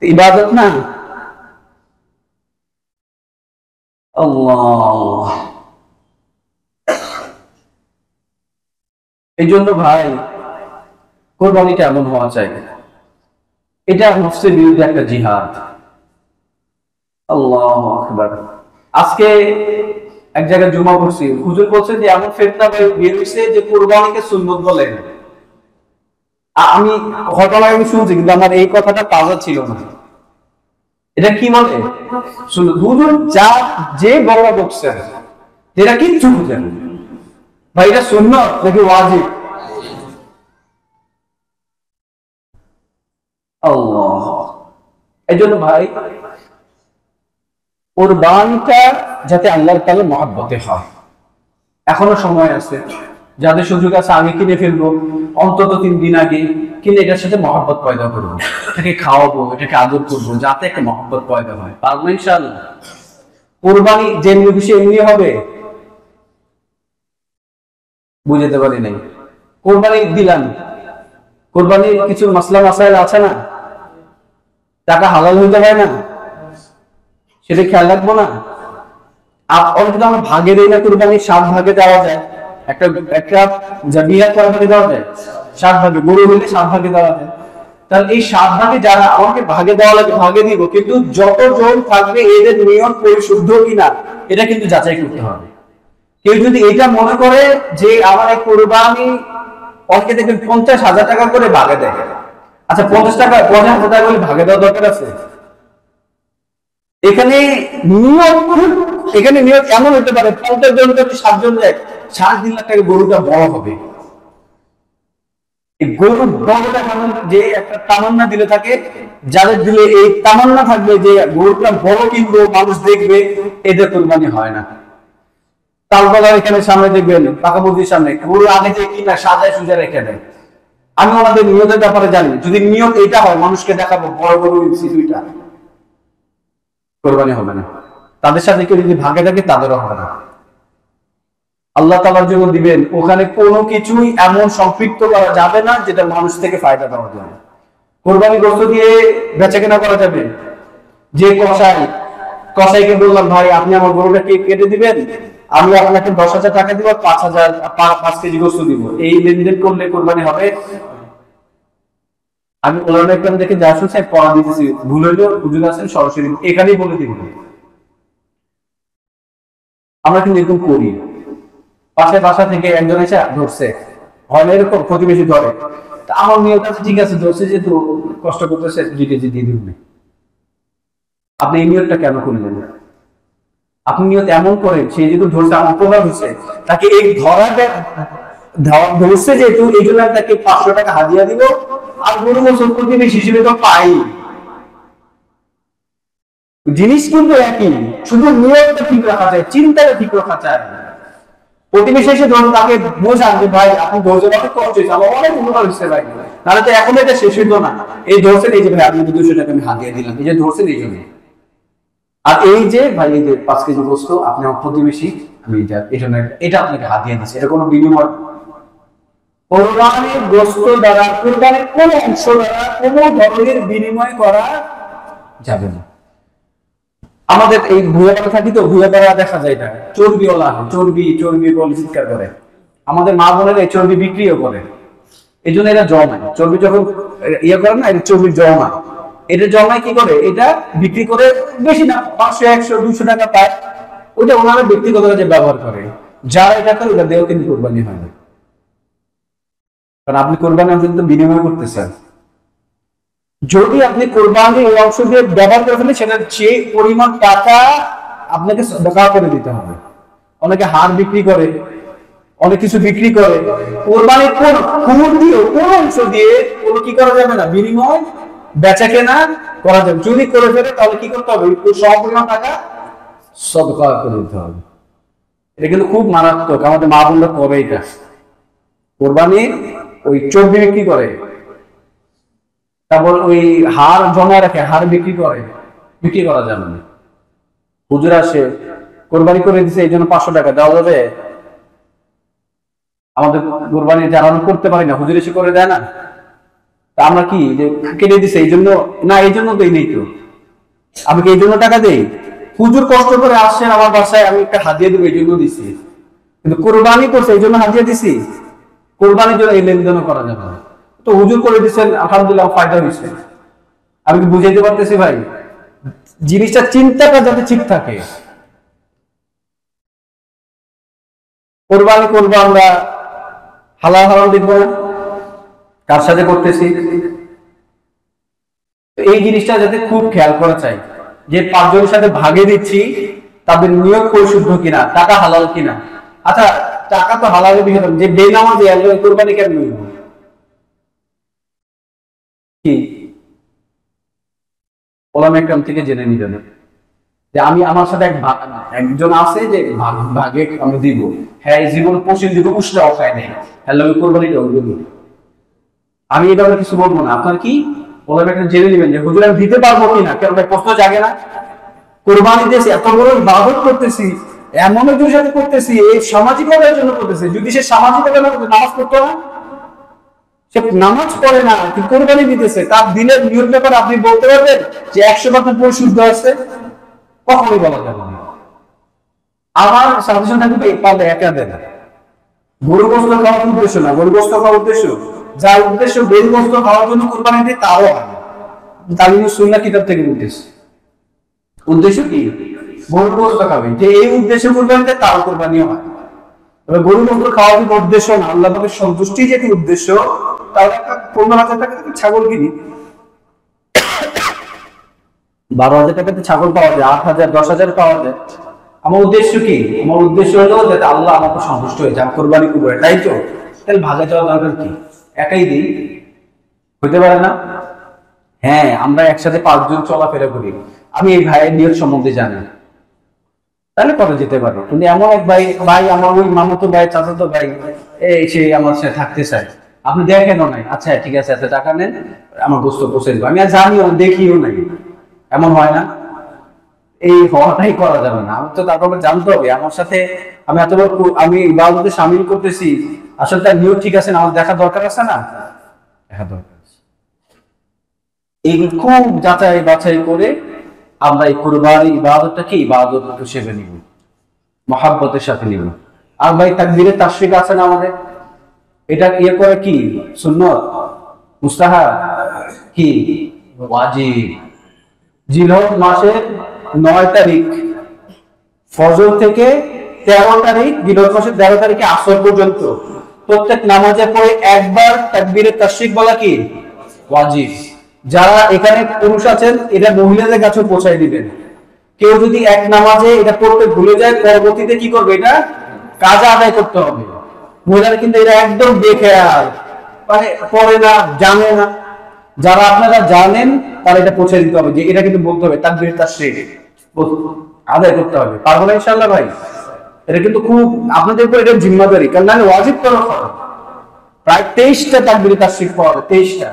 ইবাদত না? আল্লাহ। এই জন্য ভাই কোরবানিটা এমন হওয়া চাই, এটা নফসের বিরুদ্ধে একটা জিহাদ। আল্লাহু আকবার। আজকে এক জায়গায় জুমা পড়ছি, হুজুর বলছেন যে এমন ফিতনা বের হইছে যে কোরবানিকে সুন্নাত বলে। আমি ঘটনা আমি শুনছি, কিন্তু আমার এই কথাটা তাজা ছিল না। এটা কি বলে সুন্নাত? হুজুর যা যে বড় বলছে যেটা কিচ্ছু বুঝেন ভাই, এটা সুন্নাত নাকি ওয়াজিব? আল্লাহ। এই জন্য ভাই কোরবানটা যাতে আল্লাহর তাআলা মহব্বতে হয়, এখনো সময় আছে। যাদের সুযোগ আছে আগে কিনে ফেলবো, অন্তত 3 দিন আগে কিনে এটার সাথে মহব্বত পয়দা করবো, এটাকে খাওয়াবো, এটাকে আদর করবো, যাতে একটা মহব্বত পয়দা হয়। পারবো ইনশাআল্লাহ? কোরবানি যেমনি খুশি এমনি হবে? বুঝতে পারি নাই। কোরবানি দিলাম, কোরবানির কিছু মাসলা মাসাইল আছে না? টাকা হালাল হইতে হয় না? সেটা খেয়াল রাখবো না? অনেকে তো আমরা ভাগে দেই না, কোরবানি 7 ভাগে দেওয়া যায়। একটা জাবিয়া কয় ভাগে দেওয়া যায়? 7 ভাগে। গরু হইলে 7 ভাগে দেওয়া যায়। তাহলে এই 7 ভাগে যারা আমাকে ভাগে দেওয়া লাগে ভাগে দিব, কিন্তু যতজন থাকবে এদের নিয়ত পরিশুদ্ধ কিনা এটা কিন্তু যাচাই করতে হবে। কেউ যদি এটা মনে করে যে আমার এই কোরবানি, অনেকে দেখবেন 50,000 টাকা করে ভাগে দেয়। আচ্ছা 50,000 টাকা করে ভাগে দেওয়া দরকার আছে? এখানে নিয়ত এমন হতে পারে 50 জন যদি 7 জন যায়, 3.5 লাখ টাকা গরুটা বড় হবে। এই গরু বড়টা যে একটা তামান্না দিলে থাকে, যাদের দিলে এই তামান্না থাকবে যে গরুটা বড় কিনবো, মানুষ দেখবে, এদের কোরবানি হয় না। তালবাজার এখানে সামনে দেখবেন, পাকা মসজিদের সামনে গরু আগে যে কিনা সাজায় সুজায় রেখে দেয়। আমি ওনাদের নিয়তের ব্যাপারে জানি, যদি নিয়ত এটা হয় মানুষকে দেখাবো বড় গরু ইনছি 2টা, কোরবানি হবে না। তাদের সাথে কেউ যদি ভাগে থাকে তাদেরও হবে না। আল্লাহ তাআলার জন্য দিবেন, ওখানে কোনো কিছুই এমন সম্পৃক্ত করা যাবে না যেটা মানুষ থেকে ফায়দা পাওয়া যাবে। কোরবানি গোশত দিয়ে বেচাকেনা করা যাবে। যে কসাইকে বললাম ভাই আপনি আমার গরুটা কেটে দিবেন, আমি আপনাকে 10,000 টাকা দিব, 5 কেজি গোশত দিব, এই লেনদেন করলে কোরবানি হবে? আমি ওলামা একরাম দেখে যা শুনছি পড়া দিতেছি, ভুল হইলেও হুজুর আছেন সরাসরি এখানেই বলে দিব। আমরা কিন্তু এরকম করি। বাসা থেকে একজন এসে ধরছে, হয় না এরকম, প্রতিবেশী ধরে, তা আমার নিয়ত আছে ঠিক আছে ধরছে যেহেতু কষ্ট করতেছে 2 কেজি দিয়ে দিবেন। আপনি এই নিয়তটা কেন করলেন? আপনি নিয়ত এমন করেন সে যেহেতু ধরছে আমার উপকার হচ্ছে, তাকে এই ধরছে যেহেতু এই জন্য তাকে 500 টাকা হাদিয়া দিব, আর গরু গোসল প্রতিবেশী হিসেবে তো পাই। জিনিস কিন্তু একই, শুধু নিয়তটা ঠিক রাখা যায়, চিন্তাটা ঠিক রাখা যায়। প্রতিবেশী এসে ধরুন তাকে বোঝান যে ভাই আপনি ধৈর্য রাখতে কষ্ট হয়েছে, আমার অনেক উপকার হচ্ছে ভাই, তাহলে তো এখন এটা শেষ হইতো না। এই ধরছেন এই যে ভাই আপনি 200 টাকা আমি হাদিয়া দিলাম, এই যে ধরছেন এই জন্য। আর এই যে ভাই এই যে 5 কেজি গোস্ত আপনি আমার প্রতিবেশী, আমি এই জন্য এটা আপনাকে হাদিয়া দিচ্ছি, এটা কোনো বিনিময়। কোরবানির গোস্ত দ্বারা, কোরবানির কোন অংশ দ্বারা কোনো ধরনের বিনিময় করা যাবে না। আমাদের এই ভুয়াপাড়া থাকি তো, ভুয়াপাড়া দেখা যায় এটা চর্বিওয়ালা, চর্বি চর্বি বলে চিৎকার করে। আমাদের মা বোনেরা এই চর্বি বিক্রিও করে, এই জন্য এরা জমায় চর্বি, যখন ইয়ে করে না এটা চর্বি জমায়, এটা জমায় কি করে, এটা বিক্রি করে বেশি না 500 100 200 টাকা পায়, ওটা ওনারা ব্যক্তিগত কাজে ব্যবহার করে। যারা এটা করে ওটা দেও কিন্তু কোরবানি হয় না, কারণ আপনি কোরবানি অংশ কিন্তু বিনিময় করতেছেন। যদি আপনি কোরবানি এই অংশ দিয়ে ব্যবহার করে ফেলেন, সেটার যে পরিমাণ টাকা আপনাকে সদকা করে দিতে হবে। অনেকে হাড় বিক্রি করে, অনেক কিছু বিক্রি করে, কোরবানির কোন খুর দিয়ে কোন অংশ দিয়ে কোনো কি করা যাবে না, বিনিময় বেচা কেনা করা যাবে। যদি করে ফেলে তাহলে কি করতে হবে, সব পরিমাণ টাকা সদকা করে দিতে হবে। এটা কিন্তু খুব মারাত্মক, আমাদের মা বোনরা করে এটা। কোরবানির ওই চর্বি বিক্রি করে, তারপর ওই হাড় জমা রাখে, হাড় বিক্রি করে, বিক্রি করা যাবে না। হুজুর আসে কোরবানি করে দিছে এই জন্য 500 টাকা দেওয়া যাবে? আমাদের কোরবানি যারা করতে পারি না হুজুর এসে করে দেয় না, তা আমরা কি যে কেটে দিছে এই জন্য না, এই জন্য দেই নেই তো, আমি কি এই জন্য টাকা দেই? হুজুর কষ্ট করে আসছেন আমার বাসায়, আমি একটা হাদিয়া দেবো এই জন্য দিছি, কিন্তু কোরবানি করছে এই জন্য হাদিয়া দিছি, কোরবানির জন্য এই লেনদেনও করা যাবে না। তো হুজুর করে দিচ্ছেন আলহামদুলিল্লাহ ফায়দা হয়েছে। আমি কি বুঝাইতে পারতেছি ভাই? জিনিসটা চিন্তাটা যাতে ঠিক থাকে। কোরবানি করবো আমরা, হালাল হারাম দেখবো না, কার সাথে করতেছি, এই জিনিসটা যাতে খুব খেয়াল করা চাই যে 5 জনের সাথে ভাগে দিচ্ছি তাদের নিয়োগ পরিশুদ্ধ কিনা, টাকা হালাল কিনা। আচ্ছা টাকা তো হালালের বিষয়, যে বেনামাজি একজন কোরবানি কেন নিব কি ওলামা একরাম থেকে জেনে নিবেন যে আমি আমার সাথে একজন আছে যে ভাগে আমি দিব, হ্যাঁ জীবন পশ্চিম দিব উষ্টাও খায় নাই, হ্যালো আমি কোরবানিটা দিব, আমি এই ব্যাপারে কিছু বলবো না। আপনার কি ওলামা একরাম জেনে নিবেন যে হুজুর আমি দিতে পারবো কিনা, কেন ভাই প্রশ্ন জাগে না? কোরবানি দিয়েছি, এত বড় ইবাদত করতেছি, এমন একজনের সাথে করতেছি, এই সামাজিক ভাবে জন্য করতেছি। যদি সে সামাজিক ভাবে নামাজ পড়তো না, সে নামাজ পড়ে না কিন্তু কোরবানি দিতেছে, তার দিনের নিয়ম ব্যাপারে আপনি বলতে পারবেন যে 100% পরিশুদ্ধ আছে? কখনোই বলা যাবে না। আমার সাজেশন থাকবে পারলে একা দেন। গরু গোস্ত খাওয়ার উদ্দেশ্য না, গরু গোস্ত খাওয়ার উদ্দেশ্য, যার উদ্দেশ্য গরু গোস্ত খাওয়ার জন্য কোরবানি দিয়ে তারও হয় না। তালিমুস সুন্নাহ কিতাব থেকে উদ্দেশ্য, উদ্দেশ্য কি গরু গোস্ত খাবে, যে এই উদ্দেশ্যে কোরবানি দেয় তারও কোরবানি হয়। তবে গরু গোস্ত খাওয়ার কিন্তু উদ্দেশ্য না, আল্লাহ পাকের সন্তুষ্টি যেটি উদ্দেশ্য, তাহলে একটা 15,000 টাকা ছাগল কিনি, 12,000 টাকাতে ছাগল পাওয়া যায়, 8,000 10,000 পাওয়া যায়। আমার উদ্দেশ্য কি? আমার উদ্দেশ্য হলো যাতে আল্লাহ আমাকে সন্তুষ্ট হয়ে যায়, কোরবানি করবো, তাই তো। তাহলে ভাগে যাওয়া দরকার কি? একাই দিই, হইতে পারে না? হ্যাঁ আমরা একসাথে 5 জন চলাফেরা করি, আমি এই ভাইয়ের নিয়ত সম্বন্ধে জানি, তাহলে করা যেতে পারে। কিন্তু এমন এক ভাই আমার ওই মামাতো ভাই চাচাতো ভাই সে আমার সাথে থাকতে চায়, আপনি দেখেন নাই, আচ্ছা ঠিক আছে এত টাকা নেন আমার গোস্ত পৌঁছে দেবো, আমি আর জানিও দেখিও নাই, এমন হয় না? এই হওয়াটাই করা যাবে না। আমি তো তারপরে জানতে হবে আমার সাথে আমি এতবার আমি ইবাদতে শামিল করতেছি, আসলে তার নিয়ত ঠিক আছে না, আমার দেখা দরকার আছে না, দেখা দরকার আছে। এইগুলো খুব যাচাই বাছাই করে আমরা এই কুরবানি ইবাদতটাকে ইবাদত হিসেবে নিব, মহাব্বতের সাথে নিব। আর ভাই তাকবীরের তাশরিক আছে না আমাদের, এটা ইয়ে করে কি সুন্নত, মুস্তাহাব, কি ওয়াজিব। জিলহজ মাসের 9 তারিখ ফজর থেকে 13 তারিখ জিলহজ মাসের 13 তারিখে আসর পর্যন্ত প্রত্যেক নামাজের পরে একবার তাকবীরে তাশরিক বলা কি ওয়াজিব। যারা এখানে পুরুষ আছেন এটা মহিলাদের কাছে পৌঁছায় দিবেন। কেউ যদি এক নামাজে এটা পড়তে ভুলে যায় পরবর্তীতে কি করবে, এটা কাজা আদায় করতে হবে। মহিলারা কিন্তু এটা একদম বেখেয়াল, মানে পড়ে না, জানে না। যারা আপনারা জানেন তারা এটা পৌঁছে দিতে হবে যে এটা কিন্তু বলতে হবে তাকবীরে তাশরিক আদায় করতে হবে। পারবো না ইনশাআল্লাহ ভাই? এটা কিন্তু খুব আপনাদের উপর এটা জিম্মাদারি, কারণ নাহলে ওয়াজিব করা হবে। প্রায় 23টা তাকবীরে তাশরিক পড়া হবে, 23টা।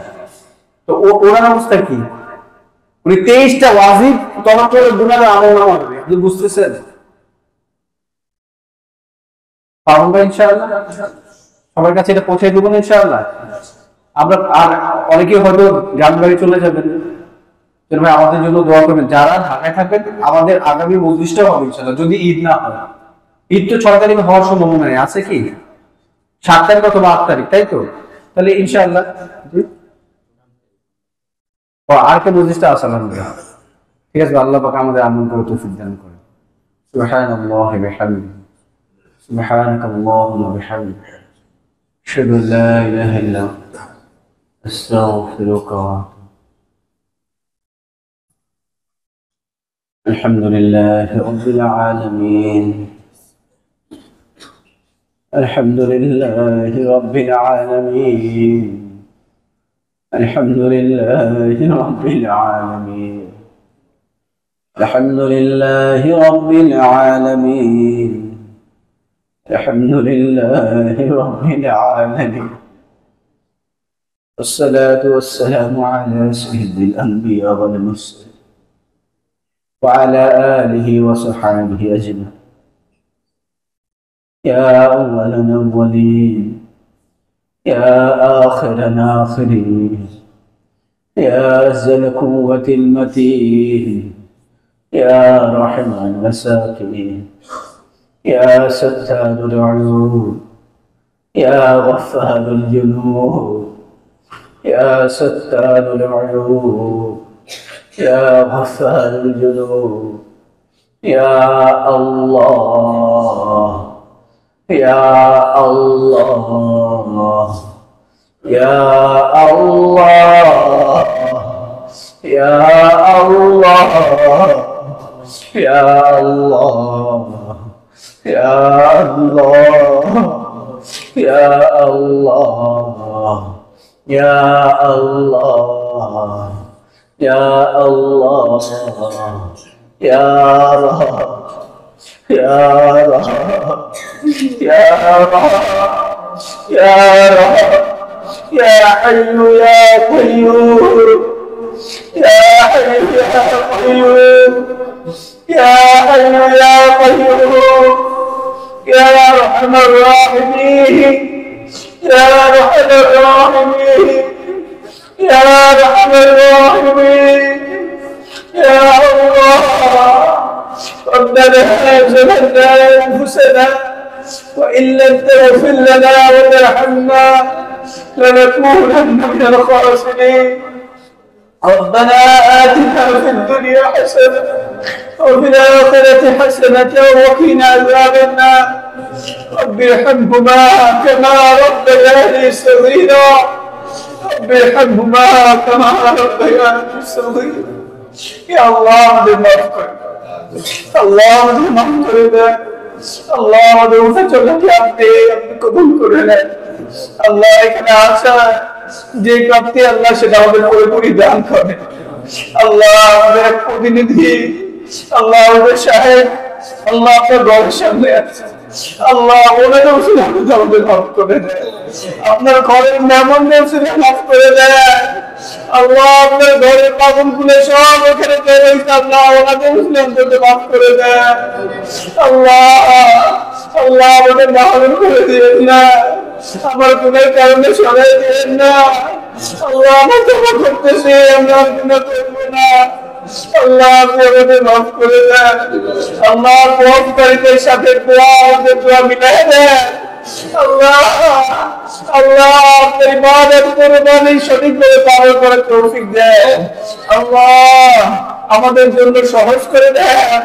তো ওনার অবস্থা কি? উনি 23টা ওয়াজিব তওবা করে গুনাহের আমলনামা হবে। আপনি বুঝতেছেন? পারবো না ইনশাআল্লাহ? সবার কাছে এটা পৌঁছে দেবো না ইনশাআল্লাহ? আমরা আর অনেকে হয়তো গ্রাম বাড়ি চলে যাবেন, ভাই আমাদের জন্য দোয়া করবেন। যারা ঢাকায় থাকবেন আমাদের আগামী মজলিসটাও হবে ইনশাআল্লাহ, যদি ঈদ না হয়। ঈদ তো 6 তারিখে হওয়ার সম্ভাবনা নেই, আছে কি 7 তারিখ অথবা 8 তারিখ, তাই তো? তাহলে ইনশাআল্লাহ আর কে মজলিসটা আছে আলহামদুলিল্লাহ। ঠিক আছে, আল্লাহ পাক আমাদের আমল করে তৌফিক দান করেন। সুবহানাল্লাহি ওয়া বিহামদিহি সুবহানাকাল্লাহুম্মা ওয়া বিহামদিকা আশহাদু আল লা ইলাহা ইল্লা আনতা আস্তাগফিরুকা ওয়া আতুবু। আলহামদুলিল্লাহি রাব্বিল আলামিন আলহামদুলিল্লাহি রাব্বিল আলামিন আলহামদুলিল্লাহি রাব্বিল আলামিন আলহামদুলিল্লাহি রাব্বিল আলামিন আলহামদুলিল্লাহি রাব্বিল আলামিন والصلاة والسلام على سيد الأنبياء والمرسلين وعلى آله وصحبه أجمعين. يا أول الأولين يا آخر الآخرين يا ذا القوة المتين يا رحم المساكين يا ستار العيوب يا غفار الجنوب يا ستار العيوب يا غفار الجنوب يا الله يا الله يا الله يا الله يا الله يا الله يا الله يا الله يا الله يا رب يا رب يا رب يا رب يا حي يا قيوم يا حي يا قيوم يا حي يا قيوم يا أرحم الراحمين يا أرحم الراحمين يا أرحم الراحمين يا الله ربنا ظلمنا أنفسنا وإن لم تغفر لنا وترحمنا لنكونن من الخاسرين ربنا آتنا في الدنيا حسنة وفي الآخرة حسنة وقنا عذاب النار رب ارحمهما كما ربياني صغيرا رب ارحمهما كما ربياني صغيرا يا الله আমাদের মাফ করে আল্লাহ আমাদের মাফ করে দেন আল্লাহ আমাদের উঠে আপনি কবুল করে নেন আল্লাহ এখানে আসা যে প্রাপ্তি আল্লাহ সেটা আমাদের পুরোপুরি দান করেন আল্লাহ আমাদের এক প্রতিনিধি আল্লাহ আমাদের সাহেব আল্লাহ আপনার ঘরের সামনে আছে আল্লাহ ওনাকে আমাদের মাফ করে দেন আপনার ঘরের মেহমানদের মাফ করে দেন আল্লাহ আপনার ঘরের পাগল খুলে সব ওখানে তৈরি হয়েছে আল্লাহ ওনাকে মুসলিমদেরকে মাফ করে দেন আল্লাহ আল্লাহ আমাদের মাহরুম করে দিয়েন না আমার গুণের কারণে সরাই দিয়েন না আল্লাহ আমরা তওবা করতেছি আমরা গুনাহ করব না আল্লাহ আপনি আমাদের মাফ করে দেন আল্লাহ পথকারীদের সাথে দোয়া মিলাই দেন আল্লাহ আল্লাহ আপনার ইবাদত কুরবানি সঠিকভাবে পালন করার তৌফিক দেন আল্লাহ আমাদের জন্য সহজ করে দেন।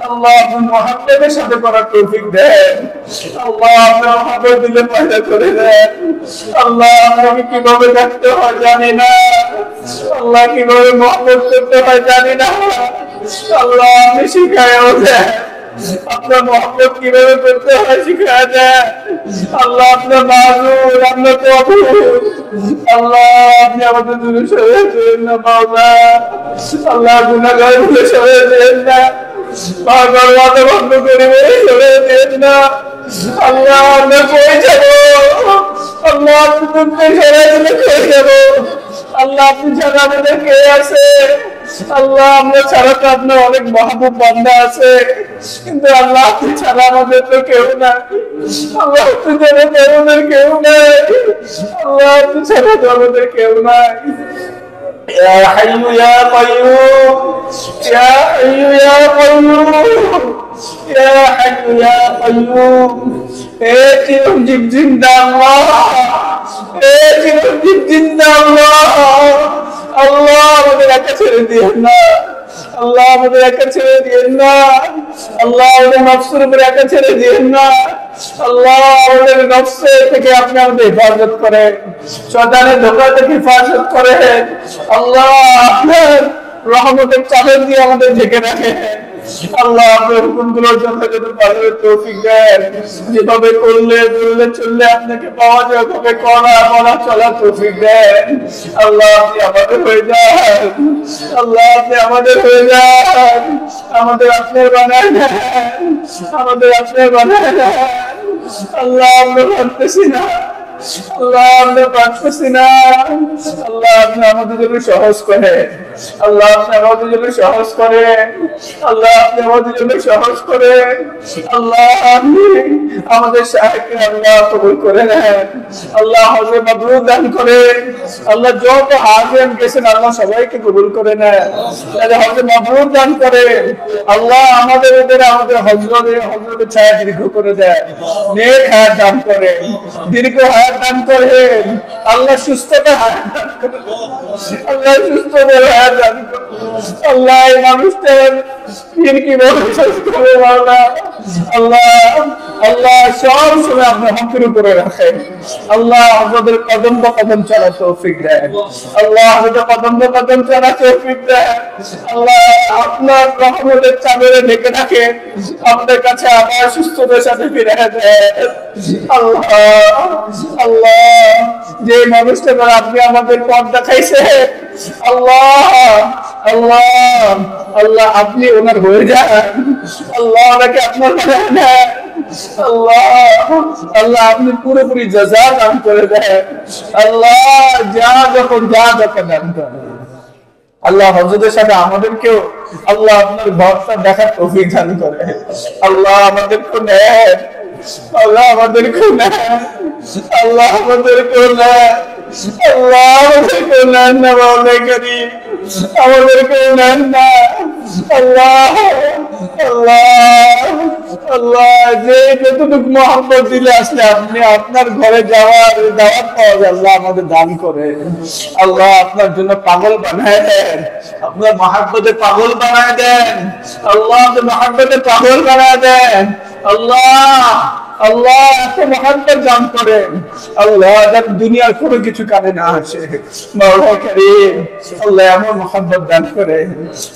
আল্লাহ আপনার মহব্বতের সাথে করার তৌফিক দেন। আল্লাহ আপনার মহব্বত দিলে পয়দা করে দেন। আল্লাহ আমি কিভাবে থাকতে হয় জানি না, আল্লাহ কিভাবে মহব্বত করতে হয় জানি না, আল্লাহ আপনি শিখায়ও দেন। আপনার মহব্বত কিভাবে করতে হয় শিখায় দেন। আল্লাহ আপনার মাযুর, আপনার প্রভু, আল্লাহ আপনি আমাদের জন্য সহায় করেন না মাওলা। আল্লাহ গুনাহগার বলে সহায় দেন না, বারবার ওয়াদা ভঙ্গ করে সহায় দেন না। আল্লাহ আমরা কই যাব, আল্লাহ আপনি সহায় দিলে কই যাব। আল্লাহ আপনি ছাড়া আমাদের কে আছে? আল্লাহ আমরা ছাড়া তো আপনার অনেক মাহবুব বান্দা আছে, কিন্তু আল্লাহ আপনি ছাড়া আমাদের তো কেউ নাই। আল্লাহ আপনি ছাড়া তো আমাদের কেউ নাই। আল্লাহ আপনি ছাড়া তো আমাদের কেউ নাই। يا حي يا قيوم يا حي يا قيوم يا حي يا قيوم اے চিরঞ্জীব জিন্দা আল্লাহ, এ চিরঞ্জীব জিন্দা আল্লাহ। আল্লাহ আমাদের একা ছেড়ে দিয়েন না, আল্লাহ আমাদের একা ছেড়ে দিয়েন না। আল্লাহ আমাদের নফসের উপরে একা ছেড়ে দিয়েন না। আল্লাহ আমাদের নফসের থেকে আপনি আমাদের হেফাজত করেন, শয়তানের ধোঁকা থেকে হেফাজত করেন। আল্লাহ আপনার রহমতের চাদর দিয়ে আমাদের ঢেকে রাখেন। আল্লাহ আপনার হুকুমগুলোর জন্য যদি পালনের তৌফিক দেন, যেভাবে করলে বললে চললে আপনাকে পাওয়া যায় ওভাবে করা বলা চলা তৌফিক দেন। আল্লাহ আপনি আমাদের হয়ে যান, আল্লাহ আপনি আমাদের হয়ে যান। আমাদের আপনার বানায় নেন, আমাদের আপনার বানায় নেন। আল্লাহ আমরা পারতেছি না, আল্লাহ আমরা পারতেছি না। আল্লাহ আপনি আমাদের জন্য সহজ করে, আল্লাহ আপনি আমাদের জন্য সহজ করে, আল্লাহ আপনি আমাদের জন্য সহজ করে। আল্লাহ আপনি আমাদের শাইখকে আল্লাহ কবুল করে নেন। আল্লাহ হজে মাবরুর দান করেন। আল্লাহ যত হাজির গেছেন আল্লাহ সবাইকে কবুল করে নেন, হজে মাবরুর দান করেন। আল্লাহ আমাদের উপরে আমাদের হজরতের ছায়া দীর্ঘ করে দেন, নেক হায়াত দান করেন, দীর্ঘ হায়াত দান করেন। আল্লাহ সুস্থতা হায়াত দান করেন, আল্লাহ সুস্থতা হায়াত দান করেন। আল্লাহ এই মানুষটার দিন কিভাবে শেষ করে আল্লাহ, আল্লাহ আল্লাহ সব সময় আপনার হকের উপরে রাখেন। আল্লাহ আমাদের কদম বা কদম চলা তৌফিক দেন। আল্লাহ আমাদের কদম বা কদম চলা তৌফিক দেন। আল্লাহ আপনার রহমতের চাদরে ঢেকে রাখেন, আমাদের কাছে আবার সুস্থতার সাথে ফিরে দেন। আল্লাহ আল্লাহ যে মানুষটা আপনি আমাদের পথ দেখাইছে, আল্লাহ আল্লাহ আল্লাহ আপনি ওনার হয়ে যান। আল্লাহ ওনাকে আপনার বানায় নেন। আল্লাহ আল্লাহ আপনি পুরোপুরি জাযা দান করে দেন। আল্লাহ যা যখন দান করেন। আল্লাহ হযরতের সাথে আমাদেরকেও আল্লাহ আপনার ভরসা দেখার তৌফিক দান করে। আল্লাহ আমাদেরকে নেন, আল্লাহ আমাদেরকে নেন, আল্লাহ আমাদেরকে নেন, আল্লাহ আমাদেরকে নেন না মাওলা কারীম, আমাদেরকে নেন না। আল্লাহ আল্লাহ আল্লাহ যে যতটুকু মহব্বত দিলে আসলে আপনি আপনার ঘরে যাওয়ার দাওয়াত পাওয়া যায়, আল্লাহ আমাদের দান করে। আল্লাহ আপনার জন্য পাগল বানায় দেন, আপনার মহব্বতে পাগল বানায় দেন। আল্লাহ আপনার মহব্বতে পাগল বানায় দেন। আল্লাহ আল্লাহ এত মহব্বত দান করেন। আল্লাহ যাতে দুনিয়ার কোনো কিছু কানে না আসে মাওলা কারীম, আল্লাহ এমন মহব্বত দান করেন।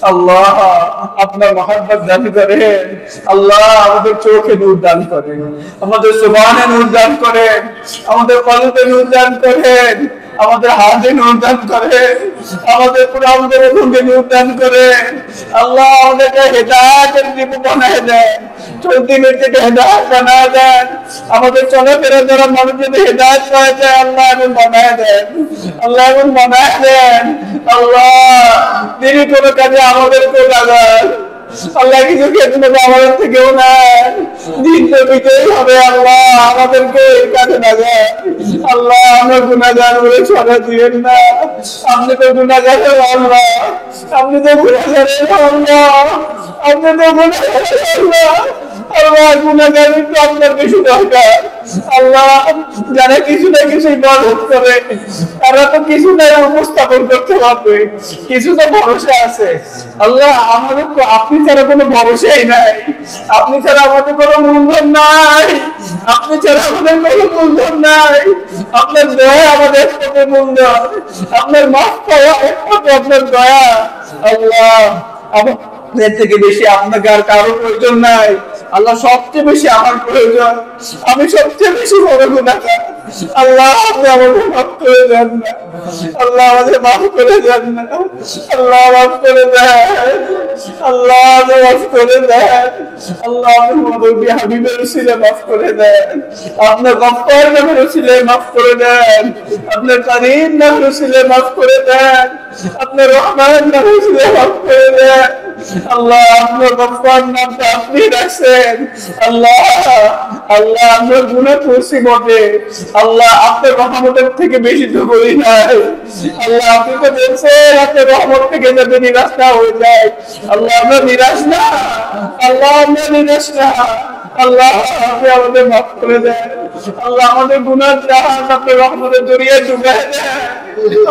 আল্লাহ আপনার মহব্বত দান করেন। আল্লাহ আমাদের চোখে নূর দান করেন, আমাদের জবানে নূর দান করেন, আমাদের কলবে নূর দান করেন, আমাদের হাতে নূর দান করেন, আমাদের পুরো আমাদের রূহে নূর দান করেন। আল্লাহ আমাদেরকে হেদায়েতের দীপ বানায় দেন, চলতি থেকে হেদায়েত বানায় দেন। আমাদের চলাফেরা যারা মানুষ যদি হেদায়েত পায় যায় আল্লাহ এমন বানায় দেন, আল্লাহ এমন বানায় দেন। আল্লাহ তিনি কোনো কাজে আমাদেরকেও লাগান। আল্লাহ কিছু ক্ষেত্রে আমাদের থেকেও না, দিন তো বিজয়ী হবে। আল্লাহ আমাদেরকে এই কাজে লাগান। আল্লাহ আমরা গুনাহগার বলে ছড়া দিবেন না, আপনি তো গুনাহগার আল্লাহ, আপনি তো গুনাহগার আল্লাহ, আপনি তো গুনাহগার আল্লাহ। আল্লাহ গুনাহগার তো আপনার বেশি দরকার। আল্লাহ যারা কিছু না কিছু ইবাদত করে তারা তো কিছু না উপস্থাপন করতে পারবে, কিছু তো ভরসা আছে। আল্লাহ আমাদের আপনি ছাড়া কোনো ভরসাই নাই, আপনি ছাড়া আমাদের কোনো মূলধন নাই, আপনি ছাড়া আমাদের কোনো মূলধন নাই। আপনার দয়া আমাদের একমাত্র মূলধন, আপনার মাফ পাওয়া একমাত্র আপনার দয়া। আল্লাহ আমাদের থেকে বেশি আপনাকে আর কারো প্রয়োজন নাই। আল্লাহ সবচেয়ে বেশি আমার প্রয়োজন, আমি সবচেয়ে বেশি বড় গুনাহগার। আল্লাহ আপনি আমাদের মাফ করে দেন না, আল্লাহ আমাদের মাফ করে দেন না, আল্লাহ মাফ করে দেন, আল্লাহ মাফ করে দেন, আল্লাহ আপনার হাবিবের উসিলে মাফ করে দেন, আপনার গফফার নামের উসিলে মাফ করে দেন, আপনার কারীম নামের উসিলে মাফ করে দেন, আপনার রহমান নামের উসিলে মাফ করে দেন। আল্লাহ আপনার গফফার নামটা আপনি রাখছেন। আল্লাহ আল্লাহ আপনার গুনাহ করছি বটে, আল্লাহ আপনার রহমতের থেকে বেশি তো করি নাই। আল্লাহ আপনি তো বলছেন আপনার রহমত থেকে যাতে নিরাশ না হয়ে যায়। আল্লাহ আমরা নিরাশ না, আল্লাহ আমরা নিরাশ না। আল্লাহ আপনি আমাদের মাফ করে দেন। আল্লাহ আমাদের গুনাহ জাহান আপনার রহমতের জড়িয়ে ডুবায় দেন,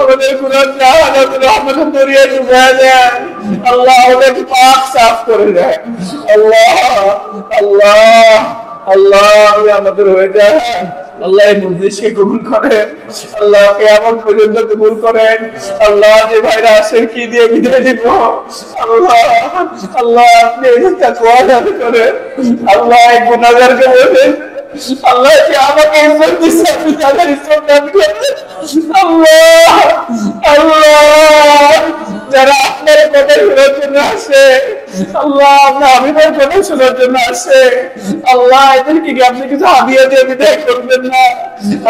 আমাদের গুনাহ জাহান আপনার রহমতের জড়িয়ে ডুবায় দেন। আল্লাহ আমাদের পাক সাফ করে দেন। আল্লাহ আল্লাহ আল্লাহ আপনি আমাদের হয়ে যান। আল্লাহ এই মজলিসকে কবুল করেন, আল্লাহ কিয়ামত পর্যন্ত কবুল করেন। আল্লাহ যে ভাইরা আছেন কি দিয়ে বিদায় দিব, আল্লাহ আল্লাহ আপনি তাকওয়া দান করেন। আল্লাহ এই গুনাহগারকে বলেন আল্লাহ যে আমাকে ইজ্জত দিচ্ছে আপনি তাদের ইজ্জত দান করেন। আল্লাহ আল্লাহ যারা আপনার কথা শোনার জন্য আসে, আল্লাহ আপনার হাবিবের কথা শোনার জন্য আসে, আল্লাহ এদেরকে কি আপনি কিছু হাদিয়া দিয়ে বিদায় করবেন না?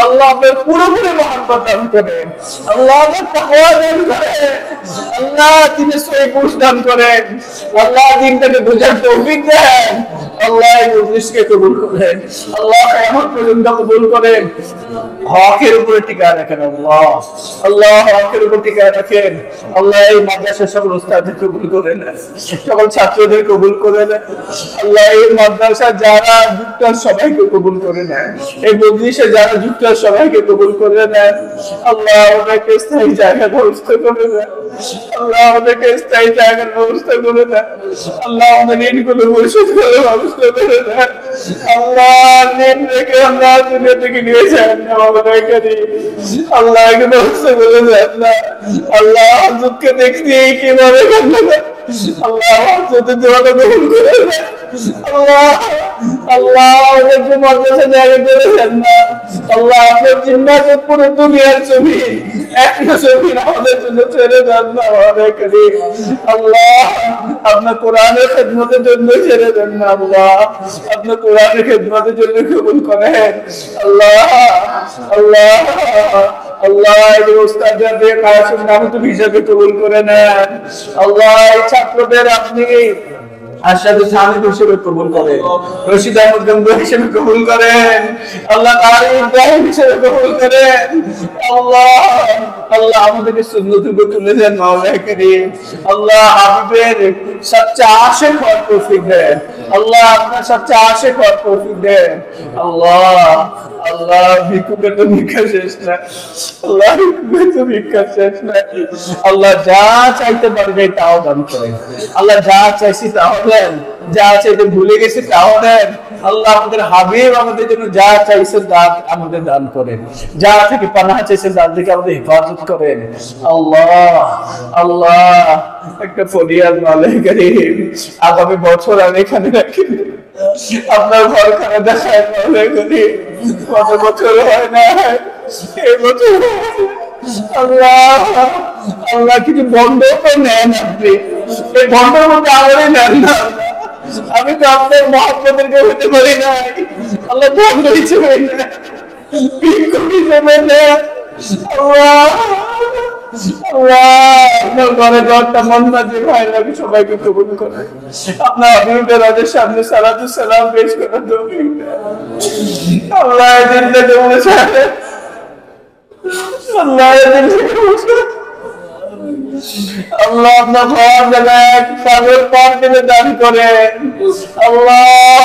আল্লাহ আপনার পুরোপুরি মহাব্বত দান করেন, আল্লাহ আপনার তাকওয়া দান করেন, আল্লাহ দিনে সহি বুঝ দান করেন, আল্লাহ দিনটাকে বোঝার তৌফিক দেন। আল্লাহ এই মজলিসকে কবুল করেন, আল্লাহ কিয়ামত পর্যন্ত কবুল করেন, হকের উপরে টিকায় রাখেন। আল্লাহ আল্লাহ হকের উপর টিকায় রাখেন। আল্লাহ এই মাদ্রাসার সকল উস্তাদদের কবুল করেন, সকল ছাত্রদের কবুল করেন। আল্লাহ এই মাদ্রাসা যারা যুক্ত সবাইকে কবুল করে নেন, এই মজলিসে যারা যুক্ত সবাইকে কবুল করে নেন। আল্লাহ ওদেরকে স্থায়ী জায়গা ব্যবস্থা করে দেন, আল্লাহ ওদেরকে স্থায়ী জায়গার ব্যবস্থা করে দেন। আল্লাহ আমাদের ঋণগুলো পরিশোধ করে ব্যবস্থা করে দেন। আল্লাহ ঋণ রেখে আমরা দুনিয়া থেকে নিয়ে যান না আমাদেরকে, আল্লাহ একে ব্যবস্থা করে দেন না। আল্লাহ দুঃখকে দেখতে কিভাবে কান্না, আল্লাহ যদি দোয়াটা কবুল করে দেন। আল্লাহ আল্লাহ ওদেরকে মাদ্রাসা জায়গা করে দেন না। আল্লাহ আপনার জিম্মাতে পুরো দুনিয়ার ছবি একটা ছবি আমাদের জন্য ছেড়ে দেন না আমাদেরকে। আল্লাহ আপনার কোরআনের খেদমতের জন্য ছেড়ে দেন না। আল্লাহ আপনার কোরআনের খেদমতের জন্য কবুল করেন। আল্লাহ আল্লাহ আল্লাহ এই উস্তাদদের কাছে নামত হিসাবে কবুল করে নেন। আল্লাহ এই ছাত্রদের আপনি আশাদুল সামিদ হিসেবে কবুল করেন, রশিদ আহমদ গঙ্গোহী হিসেবে কবুল করেন, আল্লাহ কারি ইব্রাহিম হিসেবে কবুল করেন। আল্লাহ আল্লাহ আমাদেরকে সুন্নতের উপর তুলে দেন মাওলা কারীম। আল্লাহ হাবিবের সচ্চা আশিক হওয়ার তৌফিক দেন। আল্লাহ আপনার সচ্চা আশিক হওয়ার তৌফিক দেন। আল্লাহ আল্লাহ ভিক্ষুকের তো ভিক্ষা শেষ না, আল্লাহ ভিক্ষুকের তো ভিক্ষা শেষ না। আল্লাহ যা চাইতে পারবে তাও দান করেন। আল্লাহ যা চাইছি তাও দেন, যা চাইতে ভুলে গেছি তাও দেন। আল্লাহ আমাদের হাবিব আমাদের জন্য যা চাইছেন তা আমাদের দান করেন, যা থেকে পানাহ চাইছেন তার দিকে আমাদের হেফাজত করেন। আল্লাহ আল্লাহ একটা ফরিয়াদ মাওলা কারীম, আগামী বছর আমি এখানে রাখি আপনার ঘরখানে দেখায় মাওলা কারীম। কত বছর হয় না এই বছর। আল্লাহ আল্লাহ কিছু বন্ধ নেন আপনি, এই বন্ধের মধ্যে আমারই নেন না। আমি তো আপনার মহাত্মাদেরকে হতে পারি নাই, আল্লাহ বন্ধ হিসেবে নেন, ভিক্ষুক হিসেবে নেন। আল্লাহ আল্লাহ আপনার ঘরে দরটা মন্দাজি ভাইরাকে সবাইকে কবুল করে আপনার হাবিবের রাজের সামনে সালাতু সালাম পেশ করার তৌফিক দেন। আল্লাহ এই দিনটাকে মুছে আল্লাহ এই দিনটাকে মুছে আল্লাহ আপনার ঘর জায়গায় পাগল পান দিলে দান করেন আল্লাহ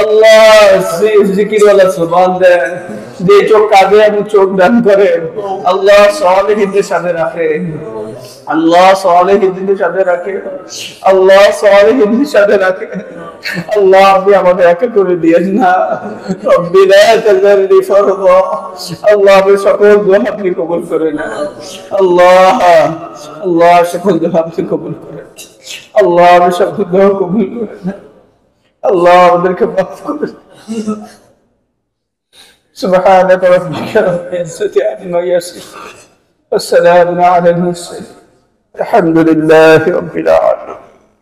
আল্লাহ জিকিরওয়ালা সুবহান দেন যে চোখ কাঁদে আপনি চোখ দান করেন আল্লাহ সালেহীনদের সাথে রাখেন আল্লাহ সালেহীনদের সাথে রাখেন আল্লাহ সালেহীনদের সাথে রাখেন আল্লাহ আপনি আমাদের একা করে দিয়েন না রব্বি লা তাযারনি ফারদা আল্লাহ আপনি সকল দোয়া আপনি কবুল করে নেন আল্লাহ আল্লাহ সকল দোয়া আপনি কবুল করেন আল্লাহ আপনি সকল দোয়া কবুল করে নেন আল্লাহ আমাদেরকে মাফ করে سبحانك ربك رب العزة عما يصفون والسلام على المرسلين الحمد لله رب العالمين